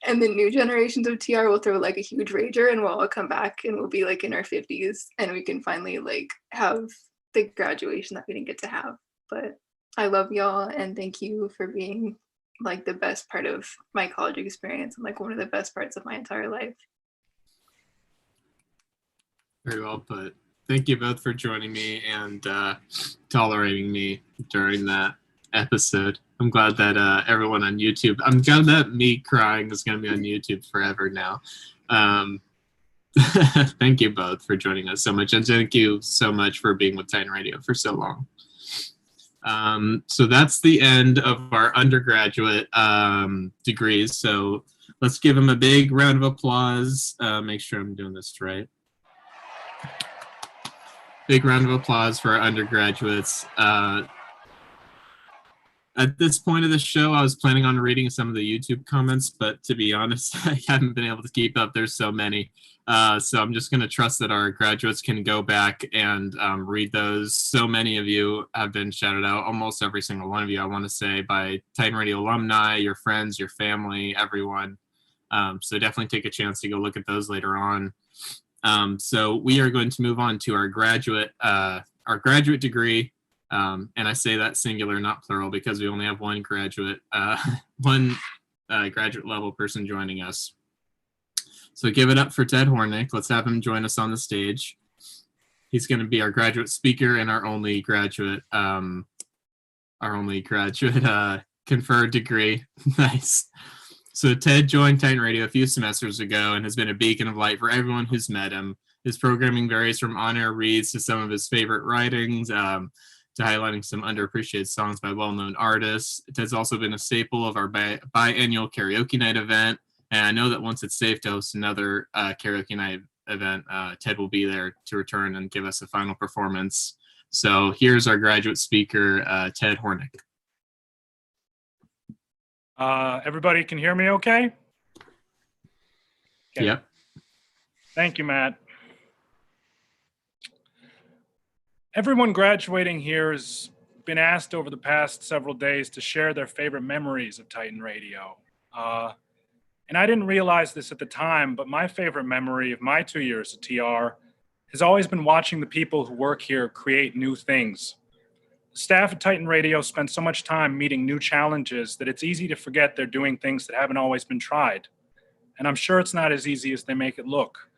And the new generations of TR will throw like a huge rager and we'll all come back and we'll be like in our 50s and we can finally like have the graduation that we didn't get to have. But I love y'all and thank you for being like the best part of my college experience and like one of the best parts of my entire life. Very well put. Thank you both for joining me and tolerating me during that episode. I'm glad that everyone on YouTube, I'm glad that me crying is going to be on YouTube forever now. Thank you both for joining us so much. And thank you so much for being with Titan Radio for so long. So that's the end of our undergraduate degrees. So let's give them a big round of applause. Make sure I'm doing this right. Big round of applause for our undergraduates. At this point of the show, I was planning on reading some of the YouTube comments, but to be honest, I haven't been able to keep up. There's so many. So I'm just going to trust that our graduates can go back and read those. So many of you have been shouted out, almost every single one of you, I want to say, by Titan Radio alumni, your friends, your family, everyone. So definitely take a chance to go look at those later on. So we are going to move on to our graduate degree. And I say that singular, not plural, because we only have one graduate level person joining us. So give it up for Ted Hornick. Let's have him join us on the stage. He's going to be our graduate speaker and our only graduate conferred degree. Nice. So Ted joined Titan Radio a few semesters ago and has been a beacon of light for everyone who's met him. His programming varies from on-air reads to some of his favorite writings, to highlighting some underappreciated songs by well-known artists. Ted's also been a staple of our biannual karaoke night event. And I know that once it's safe to host another karaoke night event, Ted will be there to return and give us a final performance. So here's our graduate speaker, Ted Hornick. Everybody can hear me okay? Okay. Yep. Thank you, Matt. Everyone graduating here has been asked over the past several days to share their favorite memories of Titan Radio. And I didn't realize this at the time, but my favorite memory of my 2 years at TR has always been watching the people who work here create new things. The staff at Titan Radio spend so much time meeting new challenges that it's easy to forget they're doing things that haven't always been tried. And I'm sure it's not as easy as they make it look.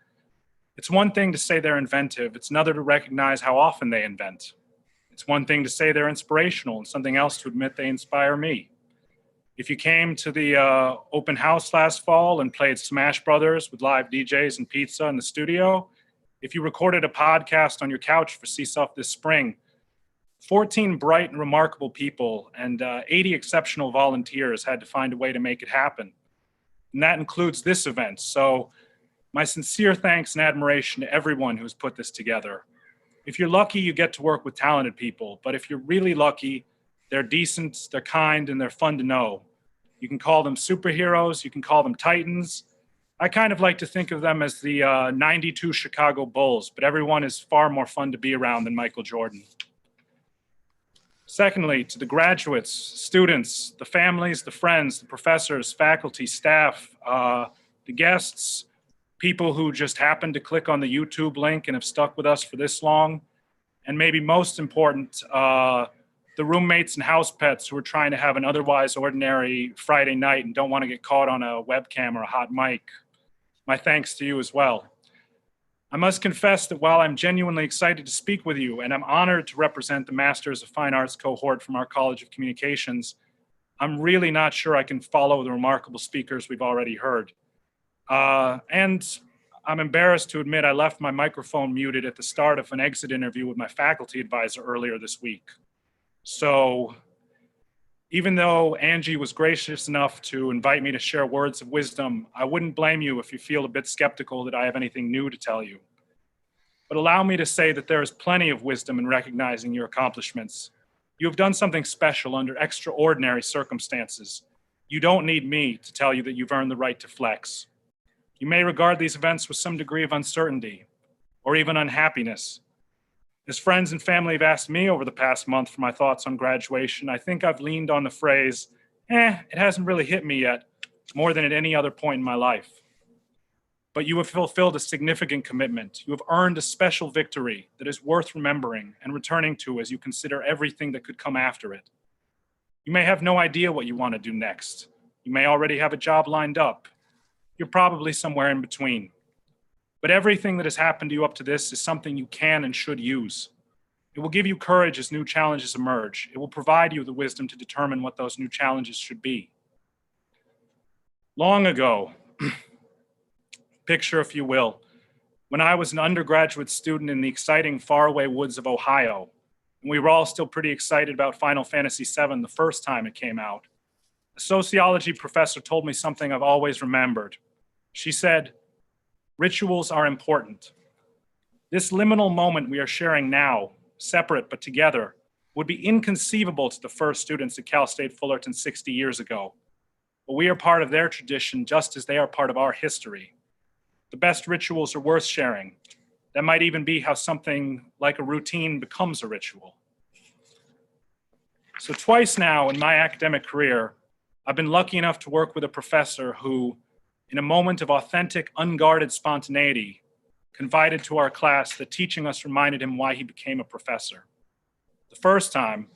It's one thing to say they're inventive. It's another to recognize how often they invent. It's one thing to say they're inspirational and something else to admit they inspire me. If you came to the open house last fall and played Smash Brothers with live DJs and pizza in the studio, if you recorded a podcast on your couch for CSUF this spring, 14 bright and remarkable people and 80 exceptional volunteers had to find a way to make it happen. And that includes this event. So my sincere thanks and admiration to everyone who's put this together. If you're lucky, you get to work with talented people. But if you're really lucky, they're decent, they're kind, and they're fun to know. You can call them superheroes. You can call them titans. I kind of like to think of them as the 92 Chicago Bulls, but everyone is far more fun to be around than Michael Jordan. Secondly, to the graduates, students, the families, the friends, the professors, faculty, staff, the guests, people who just happened to click on the YouTube link and have stuck with us for this long, and maybe most important, the roommates and house pets who are trying to have an otherwise ordinary Friday night and don't want to get caught on a webcam or a hot mic. My thanks to you as well. I must confess that while I'm genuinely excited to speak with you and I'm honored to represent the Masters of Fine Arts cohort from our College of Communications, I'm really not sure I can follow the remarkable speakers we've already heard. And I'm embarrassed to admit I left my microphone muted at the start of an exit interview with my faculty advisor earlier this week. So even though Angie was gracious enough to invite me to share words of wisdom, I wouldn't blame you if you feel a bit skeptical that I have anything new to tell you. But allow me to say that there is plenty of wisdom in recognizing your accomplishments. You have done something special under extraordinary circumstances. You don't need me to tell you that you've earned the right to flex. You may regard these events with some degree of uncertainty or even unhappiness. As friends and family have asked me over the past month for my thoughts on graduation, I think I've leaned on the phrase, it hasn't really hit me yet, more than at any other point in my life. But you have fulfilled a significant commitment. You have earned a special victory that is worth remembering and returning to as you consider everything that could come after it. You may have no idea what you want to do next. You may already have a job lined up. You're probably somewhere in between. But everything that has happened to you up to this is something you can and should use. It will give you courage as new challenges emerge. It will provide you the wisdom to determine what those new challenges should be. Long ago, picture if you will, when I was an undergraduate student in the exciting faraway woods of Ohio, and we were all still pretty excited about Final Fantasy VII the first time it came out, a sociology professor told me something I've always remembered. She said, "Rituals are important. This liminal moment we are sharing now, separate but together, would be inconceivable to the first students at Cal State Fullerton 60 years ago. But we are part of their tradition just as they are part of our history. The best rituals are worth sharing. That might even be how something like a routine becomes a ritual." So twice now in my academic career, I've been lucky enough to work with a professor who, in a moment of authentic, unguarded spontaneity, confided to our class that teaching us reminded him why he became a professor. The first time,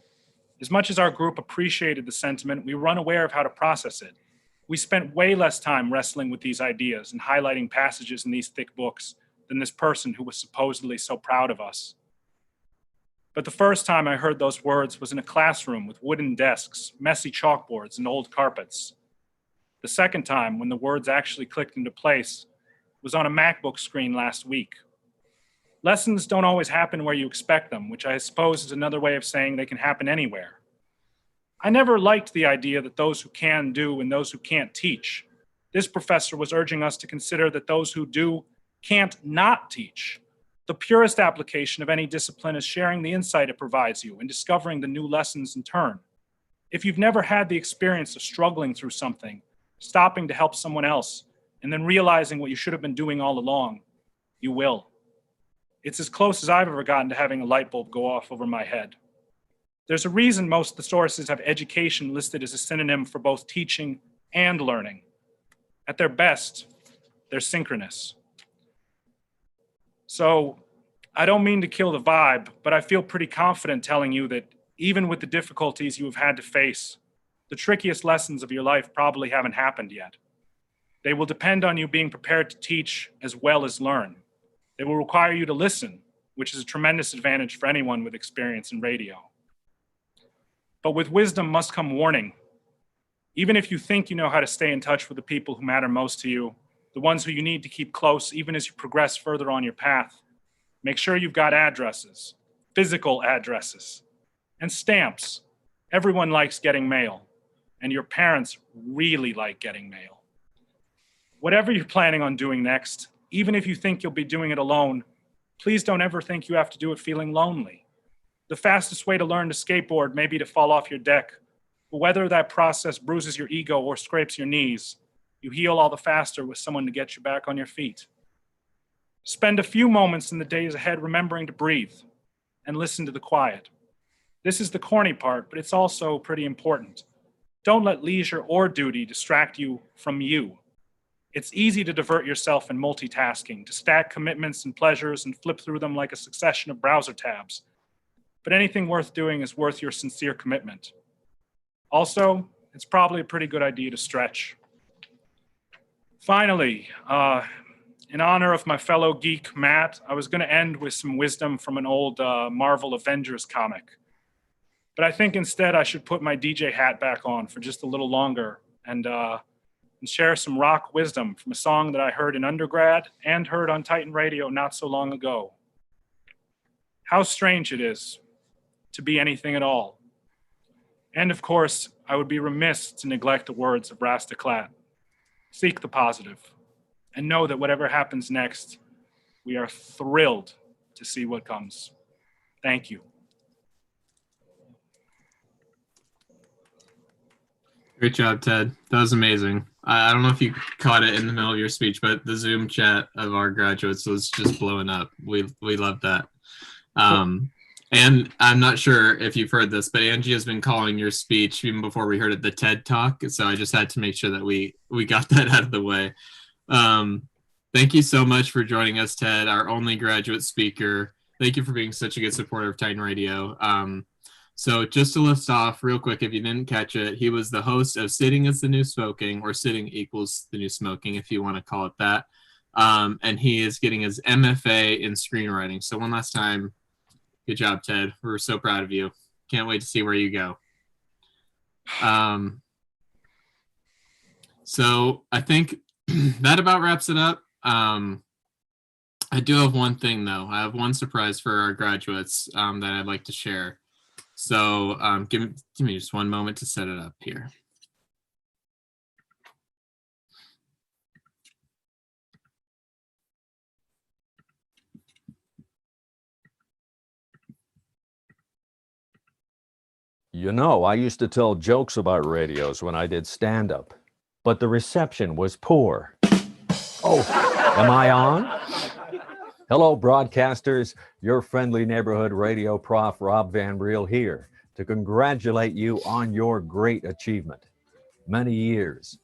as much as our group appreciated the sentiment, we were unaware of how to process it. We spent way less time wrestling with these ideas and highlighting passages in these thick books than this person who was supposedly so proud of us. But the first time I heard those words was in a classroom with wooden desks, messy chalkboards, and old carpets. The second time, when the words actually clicked into place, was on a MacBook screen last week. Lessons don't always happen where you expect them, which I suppose is another way of saying they can happen anywhere. I never liked the idea that those who can do and those who can't teach. This professor was urging us to consider that those who do can't not teach. The purest application of any discipline is sharing the insight it provides you and discovering the new lessons in turn. If you've never had the experience of struggling through something, stopping to help someone else, and then realizing what you should have been doing all along, you will. It's as close as I've ever gotten to having a light bulb go off over my head. There's a reason most of the sources have education listed as a synonym for both teaching and learning. At their best, they're synchronous. So I don't mean to kill the vibe, but I feel pretty confident telling you that even with the difficulties you have had to face, the trickiest lessons of your life probably haven't happened yet. They will depend on you being prepared to teach as well as learn. They will require you to listen, which is a tremendous advantage for anyone with experience in radio. But with wisdom must come warning. Even if you think you know how to stay in touch with the people who matter most to you, the ones who you need to keep close even as you progress further on your path, make sure you've got addresses, physical addresses, and stamps. Everyone likes getting mail, and your parents really like getting mail. Whatever you're planning on doing next, even if you think you'll be doing it alone, please don't ever think you have to do it feeling lonely. The fastest way to learn to skateboard may be to fall off your deck, but whether that process bruises your ego or scrapes your knees, you heal all the faster with someone to get you back on your feet. Spend a few moments in the days ahead remembering to breathe and listen to the quiet. This is the corny part, but it's also pretty important. Don't let leisure or duty distract you from you. It's easy to divert yourself in multitasking, to stack commitments and pleasures and flip through them like a succession of browser tabs. But anything worth doing is worth your sincere commitment. Also, it's probably a pretty good idea to stretch. Finally, in honor of my fellow geek, Matt, I was going to end with some wisdom from an old Marvel Avengers comic. But I think instead I should put my DJ hat back on for just a little longer and share some rock wisdom from a song that I heard in undergrad and heard on Titan Radio not so long ago. How strange it is to be anything at all. And of course, I would be remiss to neglect the words of Rastaklat. Seek the positive, and know that whatever happens next, we are thrilled to see what comes. Thank you. Great job, Ted. That was amazing. I don't know if you caught it in the middle of your speech, but the Zoom chat of our graduates was just blowing up. We love that. And I'm not sure if you've heard this, but Angie has been calling your speech even before we heard it the TED Talk. So I just had to make sure that we got that out of the way. Thank you so much for joining us, Ted, our only graduate speaker. Thank you for being such a good supporter of Titan Radio. So just to list off real quick, if you didn't catch it, he was the host of Sitting is the New Smoking, or Sitting Equals the New Smoking, if you want to call it that. And he is getting his MFA in screenwriting. So one last time, good job, Ted. We're so proud of you. Can't wait to see where you go. So I think that about wraps it up. I do have one thing, though. I have one surprise for our graduates that I'd like to share. So give me just one moment to set it up here. You know, I used to tell jokes about radios when I did stand-up, but the reception was poor. Oh, am I on? Hello, broadcasters. Your friendly neighborhood radio prof, Rob Van Briel, here to congratulate you on your great achievement. Many years.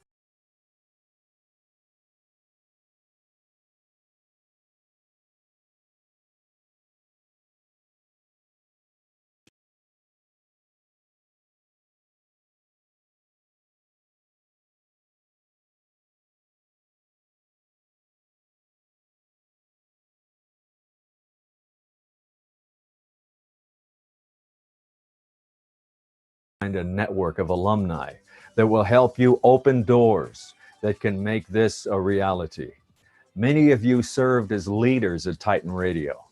Find a network of alumni that will help you open doors that can make this a reality. Many of you served as leaders at Titan Radio.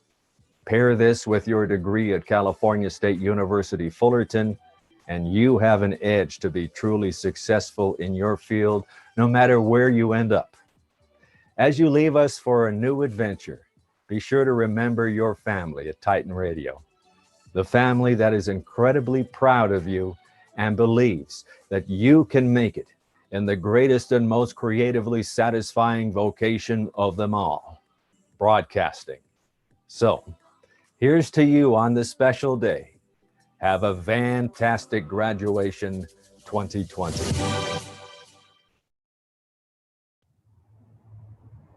Pair this with your degree at California State University, Fullerton, and you have an edge to be truly successful in your field, no matter where you end up. As you leave us for a new adventure, be sure to remember your family at Titan Radio. The family that is incredibly proud of you and believes that you can make it in the greatest and most creatively satisfying vocation of them all, broadcasting. So, here's to you on this special day. Have a fantastic graduation 2020.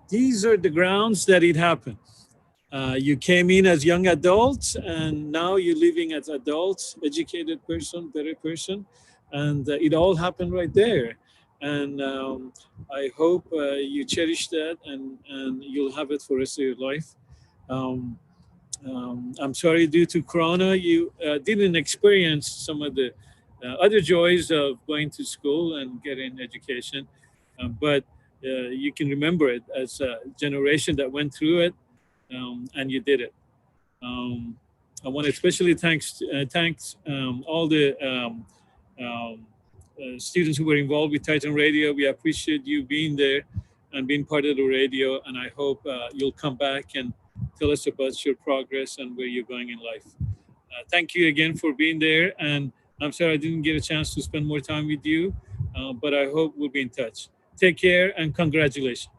These are the grounds that it happened. You came in as young adults, and now you're living as adults, educated person, better person, and it all happened right there. And I hope you cherish that, and you'll have it for the rest of your life. I'm sorry, due to Corona, you didn't experience some of the other joys of going to school and getting education, but you can remember it as a generation that went through it. And you did it. I want to especially thank all the students who were involved with Titan Radio. We appreciate you being there and being part of the radio. And I hope you'll come back and tell us about your progress and where you're going in life. Thank you again for being there. And I'm sorry I didn't get a chance to spend more time with you, but I hope we'll be in touch. Take care and congratulations.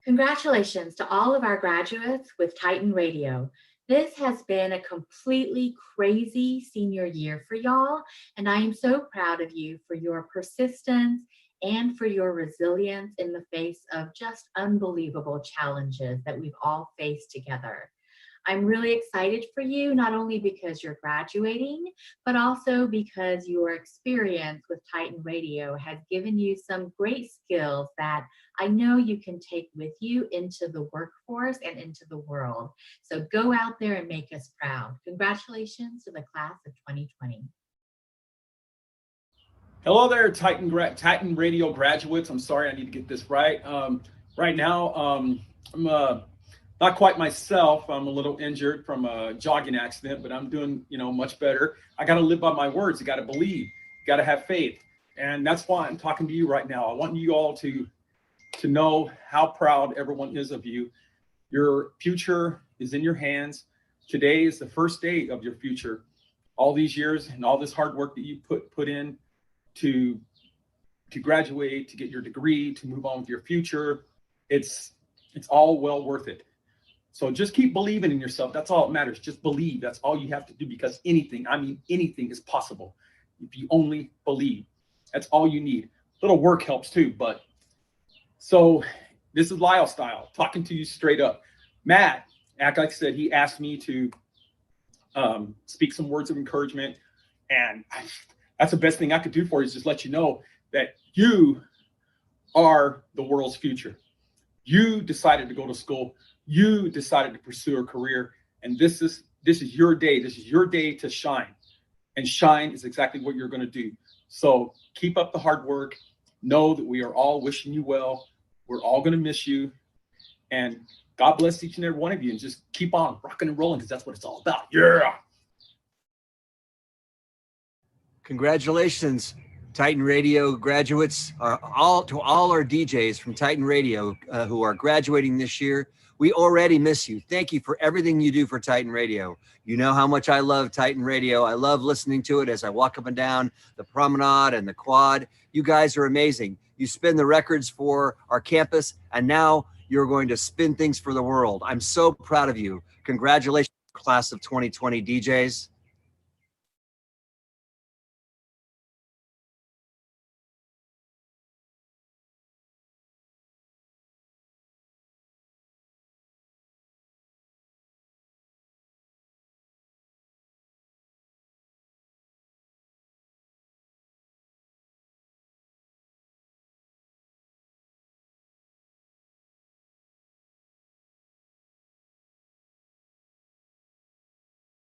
Congratulations to all of our graduates with Titan Radio. This has been a completely crazy senior year for y'all, and I am so proud of you for your persistence and for your resilience in the face of just unbelievable challenges that we've all faced together. I'm really excited for you, not only because you're graduating, but also because your experience with Titan Radio has given you some great skills that I know you can take with you into the workforce and into the world. So go out there and make us proud. Congratulations to the class of 2020. Hello there, Titan Radio graduates. I'm sorry, I need to get this right. Right now, I'm not quite myself. I'm a little injured from a jogging accident, but I'm doing, much better. I got to live by my words. I got to believe. Got to have faith, and that's why I'm talking to you right now. I want you all to know how proud everyone is of you. Your future is in your hands. Today is the first day of your future. all these years and all this hard work that you put in to graduate, to get your degree, to move on with your future. It's all well worth it. So just keep believing in yourself. That's all that matters. Just believe. That's all you have to do, because anything, I mean, anything is possible if you only believe. That's all you need. A little work helps too, but so this is Lyle style, talking to you straight up. Matt, like I said, he asked me to speak some words of encouragement, and that's the best thing I could do for you, is just let you know that you are the world's future. You decided to go to school. You decided to pursue a career, and this is your day. This is your day to shine, and shine is exactly what you're going to do. So keep up the hard work. Know that we are all wishing you well. We're all going to miss you, and God bless each and every one of you, and just keep on rocking and rolling, because that's what it's all about. Yeah. Congratulations, Titan Radio graduates, to all our DJs from Titan Radio who are graduating this year. We already miss you. Thank you for everything you do for Titan Radio. You know how much I love Titan Radio. I love listening to it as I walk up and down the promenade and the quad. You guys are amazing. You spin the records for our campus, and now you're going to spin things for the world. I'm so proud of you. Congratulations, class of 2020 DJs.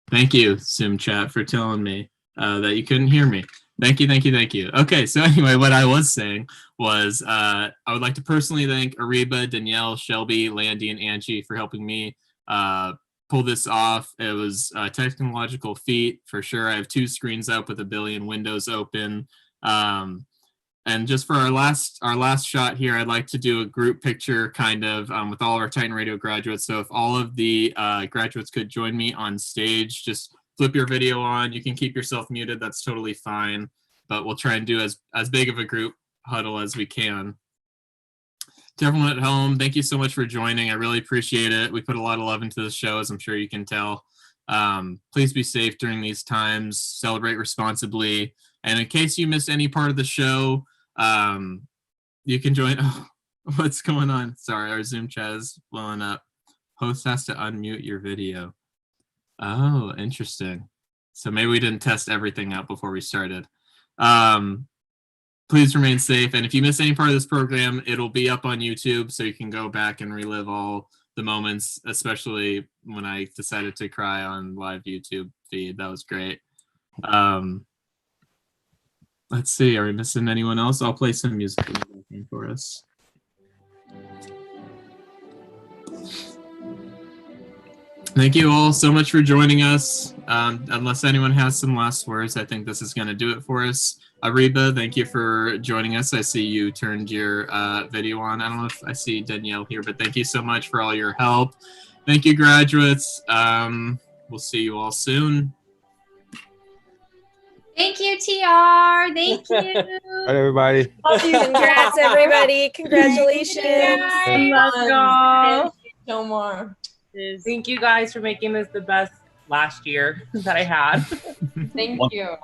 Thank you, Zoom chat, for telling me that you couldn't hear me. Thank you, thank you, thank you. Okay, so anyway, what I was saying was I would like to personally thank Ariba, Danielle, Shelby, Landy, and Angie for helping me pull this off. It was a technological feat for sure. I have 2 screens up with a billion windows open. And just for our last shot here, I'd like to do a group picture kind of with all of our Titan Radio graduates. So if all of the graduates could join me on stage, just flip your video on. You can keep yourself muted. That's totally fine. But we'll try and do as big of a group huddle as we can. To everyone at home, thank you so much for joining. I really appreciate it. We put a lot of love into this show, as I'm sure you can tell. Please be safe during these times. Celebrate responsibly. And in case you missed any part of the show, you can join. Oh, what's going on? Sorry, our Zoom chat is blowing up. Host has to unmute your video. Oh, interesting. So maybe we didn't test everything out before we started. Please remain safe. And if you miss any part of this program, it'll be up on YouTube, so you can go back and relive all the moments, especially when I decided to cry on live YouTube feed. That was great. Let's see, are we missing anyone else? I'll play some music for us. Thank you all so much for joining us. Unless anyone has some last words, I think this is going to do it for us. Ariba, thank you for joining us. I see you turned your video on. I don't know if I see Danielle here, but thank you so much for all your help. Thank you, graduates. We'll see you all soon. Thank you, TR. Thank you. All right, everybody. Love you. Congrats, everybody. Congratulations. Let's go. No more. Thank you guys for making this the best last year that I had. Thank you.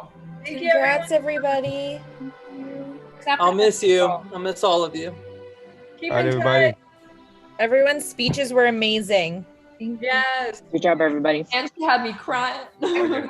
Congrats, everybody. I'll miss you. I'll miss all of you. Keep All right, in everybody. touch. Everyone's speeches were amazing. Yes. Good job, everybody. And she had me crying. Matt